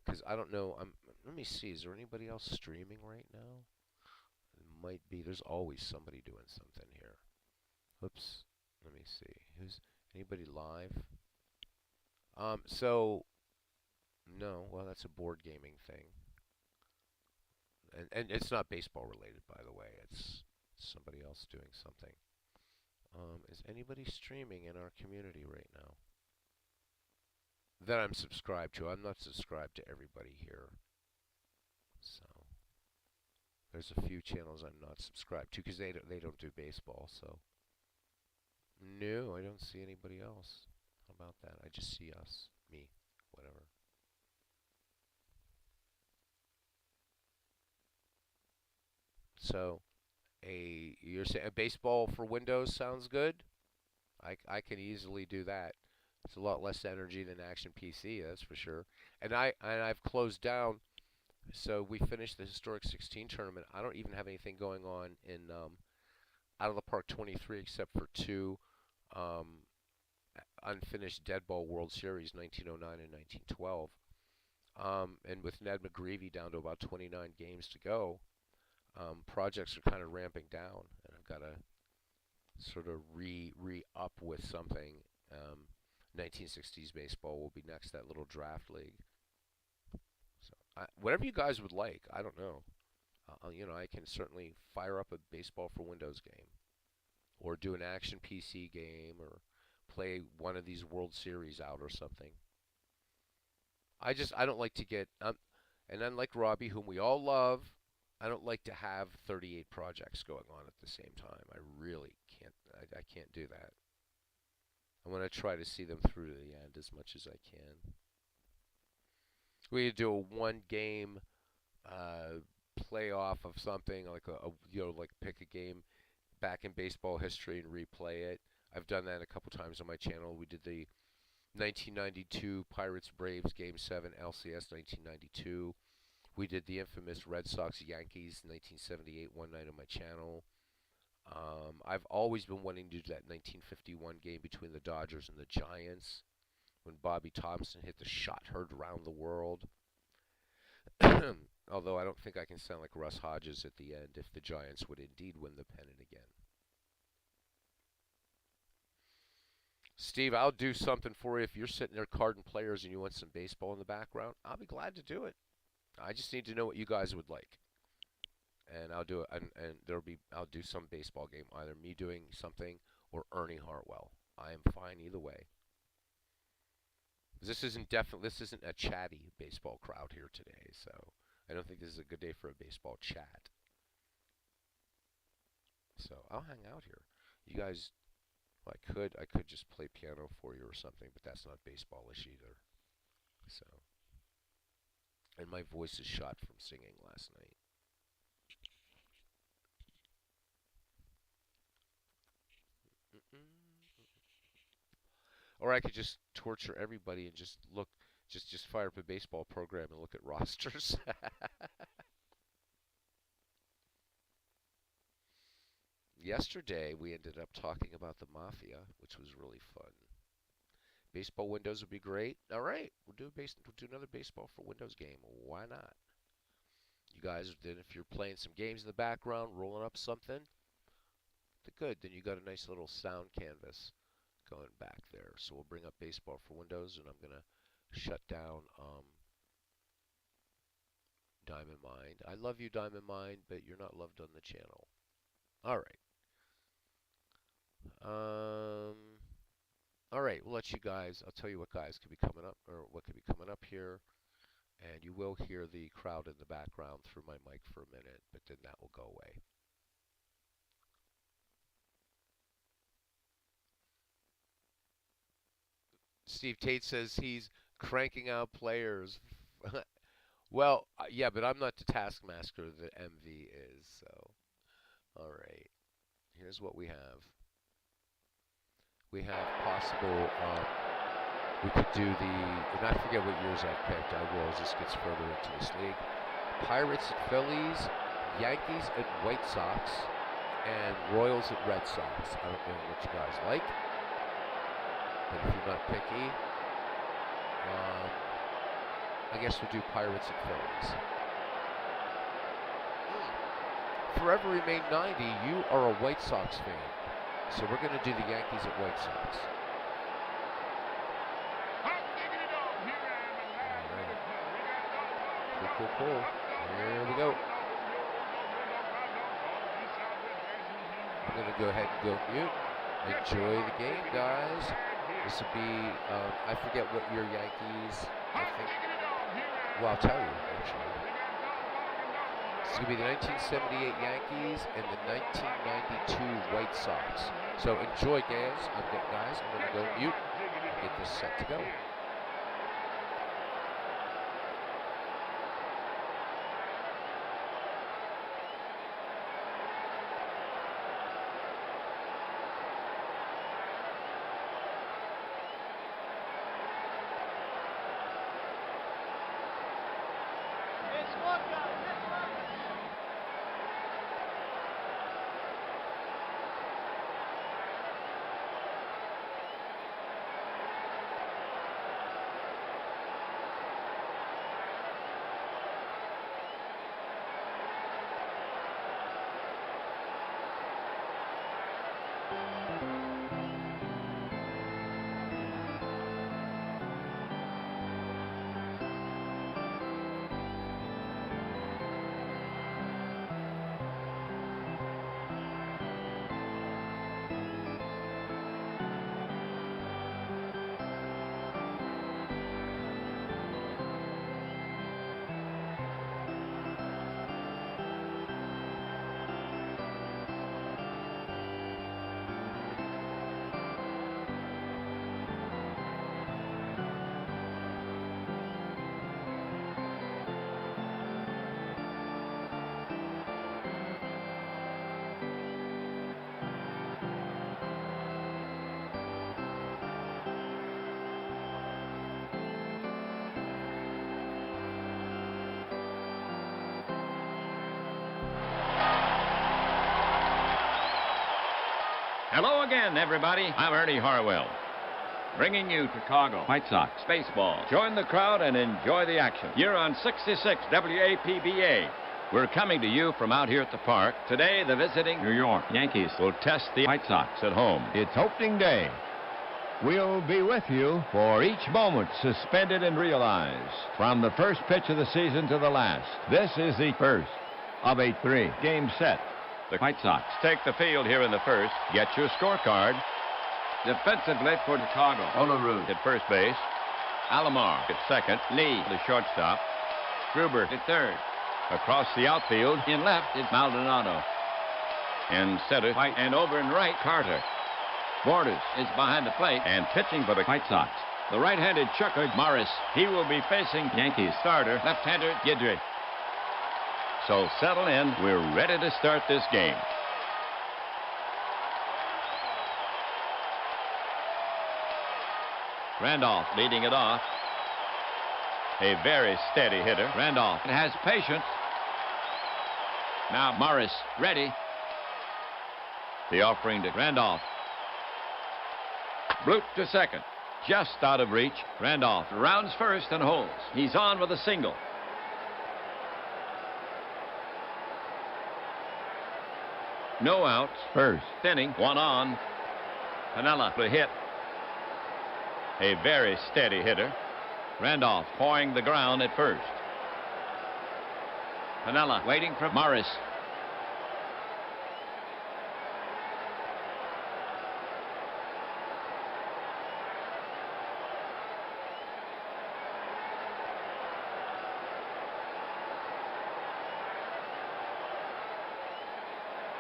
S3: Because I don't know. Let me see. Is there anybody else streaming right now? It might be. There's always somebody doing something here. Oops. Let me see. Anybody live? So no. Well, that's a board gaming thing. And it's not baseball related, by the way. It's somebody else doing something. Is anybody streaming in our community right now that I'm subscribed to? I'm not subscribed to everybody here. So there's a few channels I'm not subscribed to because they don't do baseball. So no, I don't see anybody else. How about that? I just see us, me, whatever. So you're saying a baseball for Windows sounds good? I can easily do that. It's a lot less energy than Action PC, that's for sure. And I've closed down. So we finished the historic 16 tournament. I don't even have anything going on in Out of the Park 23 except for 2 unfinished Dead Ball World Series 1909 and 1912. And with Ned McGreevy down to about 29 games to go, projects are kind of ramping down, and I've got to sort of re-up with something. 1960s baseball will be next, that little draft league. So whatever you guys would like, I don't know. I can certainly fire up a baseball for Windows game, or do an Action PC game, or play one of these World Series out or something. I don't like to get and unlike Robbie, whom we all love, I don't like to have 38 projects going on at the same time. I really can't. I can't do that. I want to try to see them through to the end as much as I can. We could do a one-game playoff of something, like like pick a game back in baseball history and replay it. I've done that a couple times on my channel. We did the 1992 Pirates Braves Game 7 LCS 1992. We did the infamous Red Sox Yankees 1978 one night on my channel. I've always been wanting to do that 1951 game between the Dodgers and the Giants when Bobby Thompson hit the shot heard around the world. Although I don't think I can sound like Russ Hodges at the end if the Giants would indeed win the pennant again. Steve, I'll do something for you if you're sitting there carding players and you want some baseball in the background. I'll be glad to do it. I just need to know what you guys would like, and I'll do it. And I'll do some baseball game, either me doing something or Ernie Hartwell. I am fine either way. This isn't a chatty baseball crowd here today, so I don't think this is a good day for a baseball chat. So I'll hang out here. You guys, well, I could just play piano for you or something, but that's not baseball-ish either. So, and my voice is shot from singing last night. Or I could just torture everybody and just fire up a baseball program and look at rosters. Yesterday, we ended up talking about the Mafia, which was really fun. Baseball windows would be great. All right, we'll do another baseball for Windows game. Why not? You guys, then if you're playing some games in the background, rolling up something, good. Then you got a nice little sound canvas going back there. So we'll bring up baseball for Windows, and I'm gonna shut down Diamond Mind. I love you, Diamond Mind, but you're not loved on the channel. All right. All right, we'll let you guys, I'll tell you what guys could be coming up, or what could be coming up here, and you will hear the crowd in the background through my mic for a minute, but then that will go away. Steve Tate says he's cranking out players. Well, yeah, but I'm not the taskmaster that MV is, so. All right, here's what we have. We have possible, we could do and I forget what years I picked. I will as this gets further into this league. Pirates at Phillies, Yankees at White Sox, and Royals at Red Sox. I don't know what you guys like, but if you're not picky, I guess we'll do Pirates at Phillies. Forever Remain 90, you are a White Sox fan. So we're going to do the Yankees at White Sox. Right. Cool. Here we go. I'm going to go ahead and go mute. Enjoy the game, guys. This will be, I forget what year Yankees, I think. Well, I'll tell you, actually. It's going to be the 1978 Yankees and the 1992 White Sox. So enjoy, guys. I'm going to go mute and get this set to go.
S1: Hello again, everybody. I'm Ernie Hartwell, bringing you Chicago White Sox baseball. Join the crowd and enjoy the action. You're on 66 WAPBA. We're coming to you from out here at the park. Today, the visiting New York Yankees will test the White Sox at home.
S2: It's opening day. We'll be with you for each moment suspended and realized. From the first pitch of the season to the last. This is the first of a 3-game set.
S1: The White Sox take the field here in the first. Get your scorecard. Defensively for Chicago. Olerud at first base. Alomar at second. Lee, the shortstop. Gruber at third. Across the outfield, in left, it's Maldonado. In center, White, and over in right, Carter. Borders is behind the plate and pitching for the White Sox. The right-handed chucker, Morris. He will be facing Yankees starter, left-hander, Guidry. So settle in. We're ready to start this game. Randolph leading it off. A very steady hitter. Randolph has patience. Now Morris ready. The offering to Randolph. Bloop to second. Just out of reach. Randolph rounds first and holds. He's on with a single. No outs. First inning. One on. Pinella to hit. A very steady hitter. Randolph pawing the ground at first. Pinella waiting for Morris.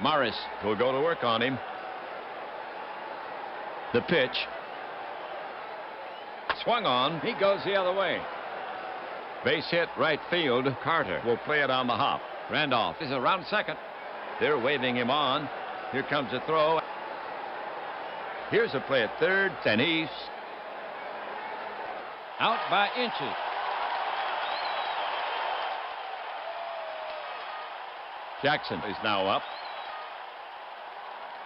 S1: Morris will go to work on him. The pitch. Swung on. He goes the other way. Base hit right field. Carter will play it on the hop. Randolph is around second. They're waving him on. Here comes a throw. Here's a play at third, and he's out by inches. Jackson is now up.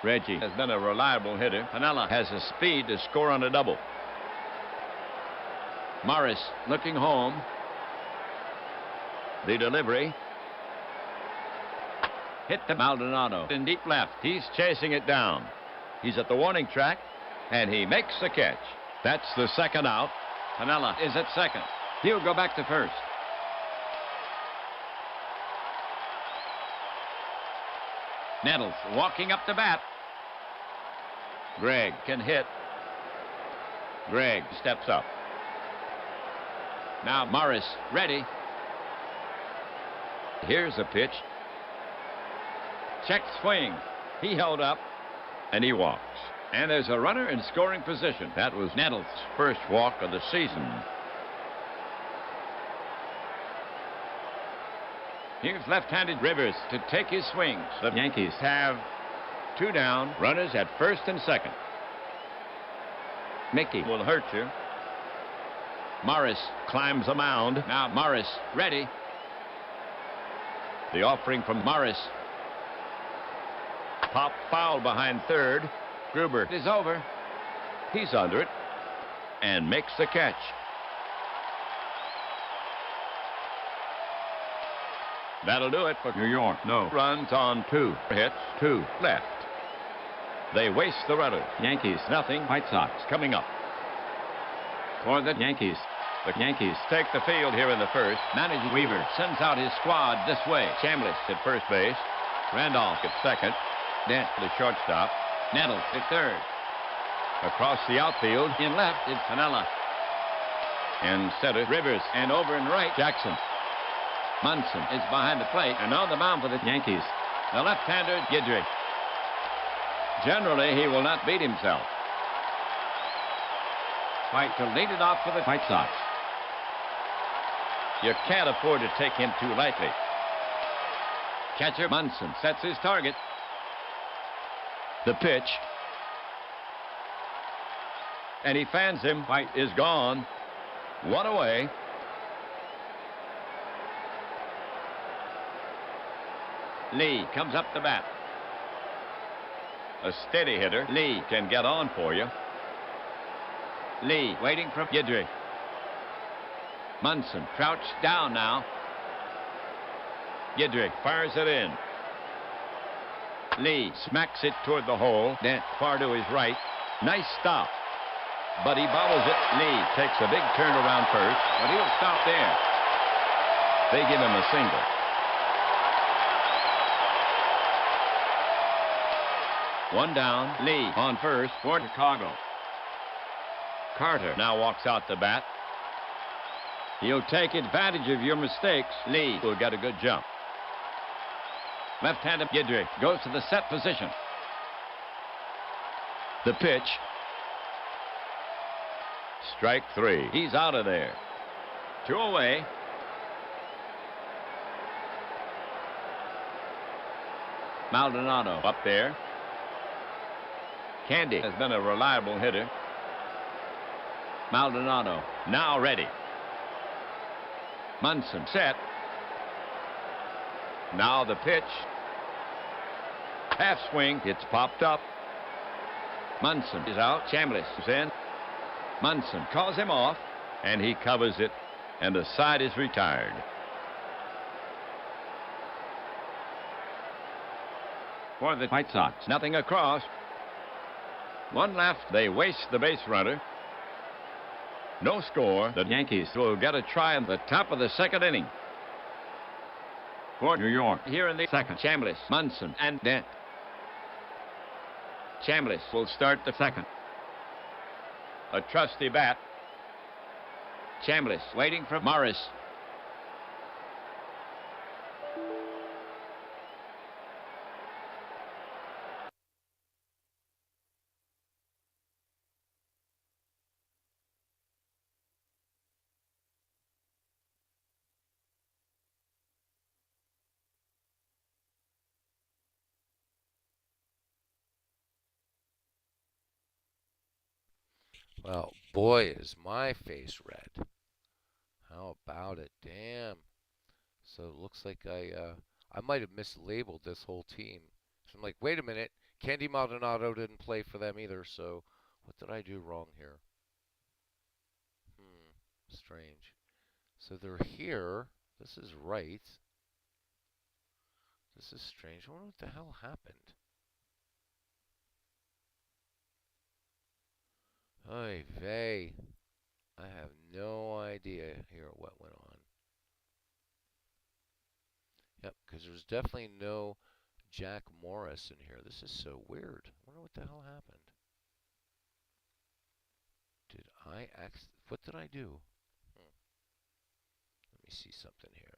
S1: Reggie has been a reliable hitter. Pinella has the speed to score on a double. Morris looking home. The delivery. Hit to Maldonado in deep left. He's chasing it down. He's at the warning track, and he makes the catch. That's the second out. Pinella is at second. He'll go back to first. Nettles walking up to bat. Gregg can hit. Gregg steps up. Now Morris ready. Here's a pitch. Check swing. He held up, and he walks. And there's a runner in scoring position. That was Nettles' first walk of the season. Here's left-handed Rivers to take his swings. The Yankees have 2 down, runners at first and second. Mickey will hurt you. Morris climbs the mound. Now Morris ready. The offering from Morris. Pop foul behind third. Gruber is over. He's under it and makes the catch. That'll do it for New York. No runs on 2 hits, 2 left. They waste the runners. Yankees nothing. White Sox coming up. For the Yankees. The Yankees take the field here in the first. Manager Weaver sends out his squad this way. Chambliss at first base. Randolph at second. Dent, the shortstop. Nettles at third. Across the outfield, in left is Pinella. In center, Rivers, and over in right, Jackson. Munson is behind the plate and on the mound for the Yankees. The left-hander, Guidry. Generally, he will not beat himself. White to lead it off for the White Sox. You can't afford to take him too lightly. Catcher Munson sets his target. The pitch. And he fans him. White is gone. 1 away. Lee comes up to bat. A steady hitter. Lee can get on for you. Lee waiting for Guidry. Munson crouched down now. Guidry fires it in. Lee smacks it toward the hole. Dent far to his right. Nice stop. but he bobbles it. Lee takes a big turn around first, but he'll stop there. They give him a single. One down. Lee on first for Chicago. Carter now walks out the bat. He'll take advantage of your mistakes. Lee will get a good jump. Left-handed Guidry goes to the set position. The pitch. Strike three. He's out of there. 2 away. Maldonado up there. Candy has been a reliable hitter. Maldonado now ready. Munson set. Now the pitch. Half swing. It's popped up. Munson is out. Chambliss is in. Munson calls him off, and he covers it, and the side is retired. For the White Sox, nothing across. One left. They waste the base runner. No score. The Yankees will get a try in the top of the second inning. For New York, here in the second, Chambliss, Munson, and Dent. Chambliss will start the second. A trusty bat. Chambliss waiting for Morris.
S3: Well, boy, is my face red. How about it? Damn. So it looks like I might have mislabeled this whole team. So I'm like, wait a minute. Candy Maldonado didn't play for them either, so what did I do wrong here? Strange. So they're here. This is right. This is strange. I wonder what the hell happened. Oy vey. I have no idea here what went on. Yep, because there's definitely no Jack Morris in here. This is so weird. I wonder what the hell happened. What did I do? Let me see something here.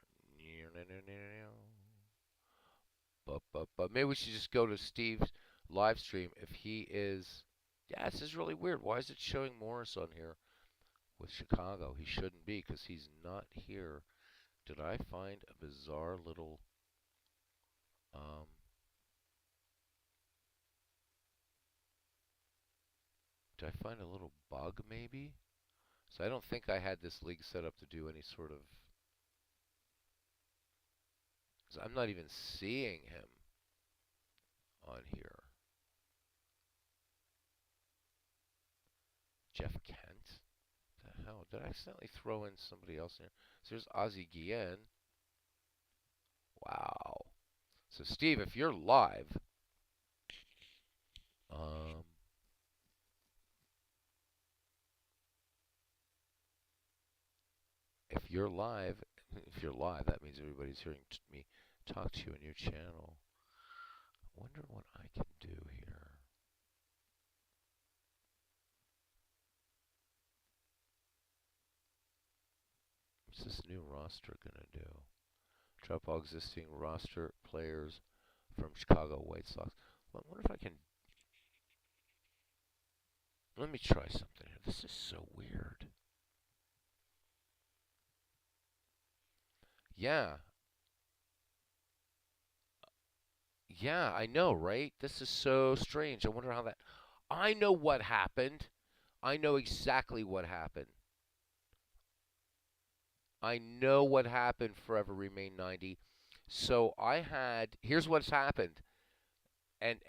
S3: But maybe we should just go to Steve's live stream if he is. Yeah, this is really weird. Why is it showing Morris on here with Chicago? He shouldn't be because he's not here. Did I find a bizarre little did I find a little bug maybe? So I don't think I had this league set up to do any sort of, because I'm not even seeing him on here. Jeff Kent? What the hell? Did I accidentally throw in somebody else in here? So there's Ozzie Guillen. Wow. So Steve, if you're live, that means everybody's hearing me talk to you on your channel. Wonder what I can do here. What's this new roster gonna do? Drop all existing roster players from Chicago White Sox. Well, I wonder if I can. Let me try something here. This is so weird. Yeah. Yeah, I know, right? This is so strange. I wonder how that. I know what happened. I know exactly what happened. I know what happened. Forever Remain 90. So I had. Here's what's happened. And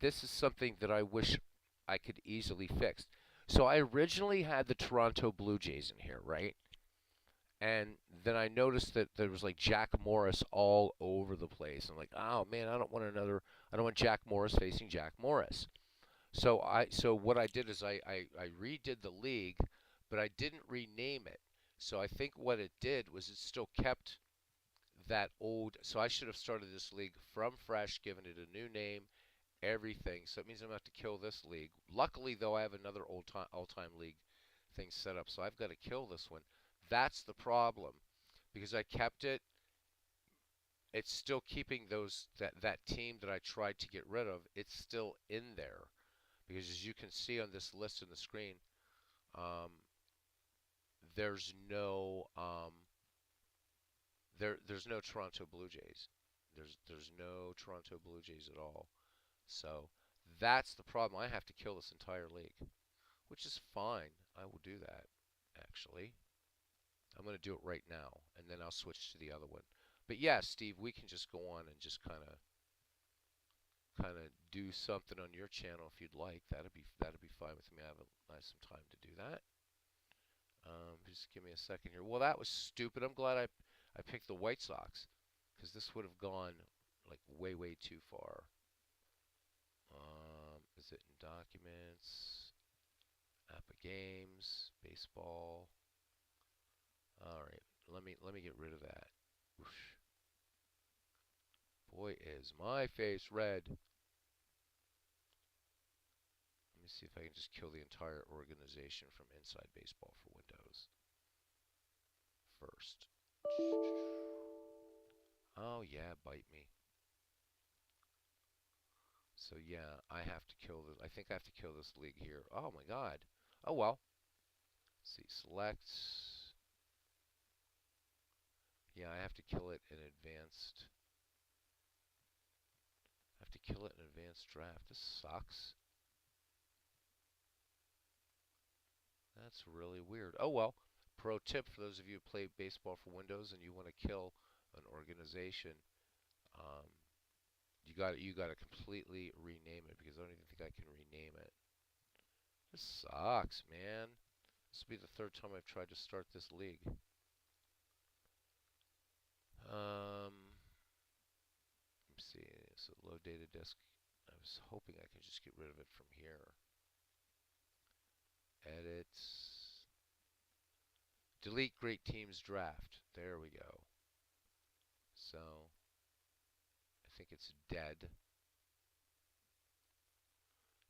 S3: this is something that I wish I could easily fix. So I originally had the Toronto Blue Jays in here, right? And then I noticed that there was like Jack Morris all over the place. I'm like, oh man, I don't want Jack Morris facing Jack Morris. So what I did is I redid the league, but I didn't rename it. So I think what it did was it still kept that old. So I should have started this league from fresh, given it a new name, everything. So it means I'm gonna have to kill this league. Luckily, though, I have another all-time league thing set up, so I've got to kill this one. That's the problem because I kept it. It's still keeping that team that I tried to get rid of. It's still in there because as you can see on this list on the screen, um, there's no there's no Toronto Blue Jays. There's no Toronto Blue Jays at all. So that's the problem. I have to kill this entire league, which is fine. I will do that, actually. I'm going to do it right now, and then I'll switch to the other one. But yeah, Steve, we can just go on and just kind of do something on your channel if you'd like. That'd be fine with me. I have some time to do that. Just give me a second here. Well, that was stupid. I'm glad I picked the White Sox because this would have gone like way too far. Is it in documents? APBA games, baseball. All right, let me get rid of that. Whoosh. Boy, is my face red. Let me see if I can just kill the entire organization from Inside Baseball for Windows first. Oh yeah, bite me. So yeah, I have to kill this. I think I have to kill this league here. Oh my God. Oh well. Let's see, select. Yeah, I have to kill it in advanced. I have to kill it in advanced draft. This sucks. That's really weird. Oh well. Pro tip for those of you who play baseball for Windows and you want to kill an organization, um, you got to completely rename it because I don't even think I can rename it. This sucks, man. This will be the third time I've tried to start this league. Let's see. So low data disk. I was hoping I could just get rid of it from here. Edit. Delete great teams draft. There we go. So I think it's dead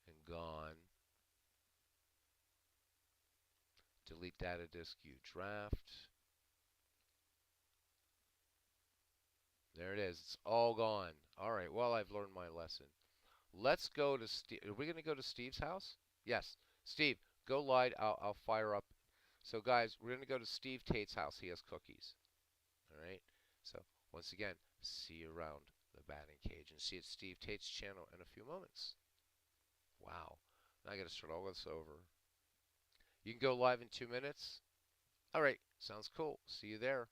S3: and gone. Delete data disk U draft. There it is. It's all gone. All right. Well, I've learned my lesson. Let's go to Steve. Are we going to go to Steve's house? Yes. Steve, go live. I'll fire up. So, guys, we're going to go to Steve Tate's house. He has cookies. All right. So, once again, see you around the batting cage and see you at Steve Tate's channel in a few moments. Wow. Now I got to start all this over. You can go live in 2 minutes. All right. Sounds cool. See you there.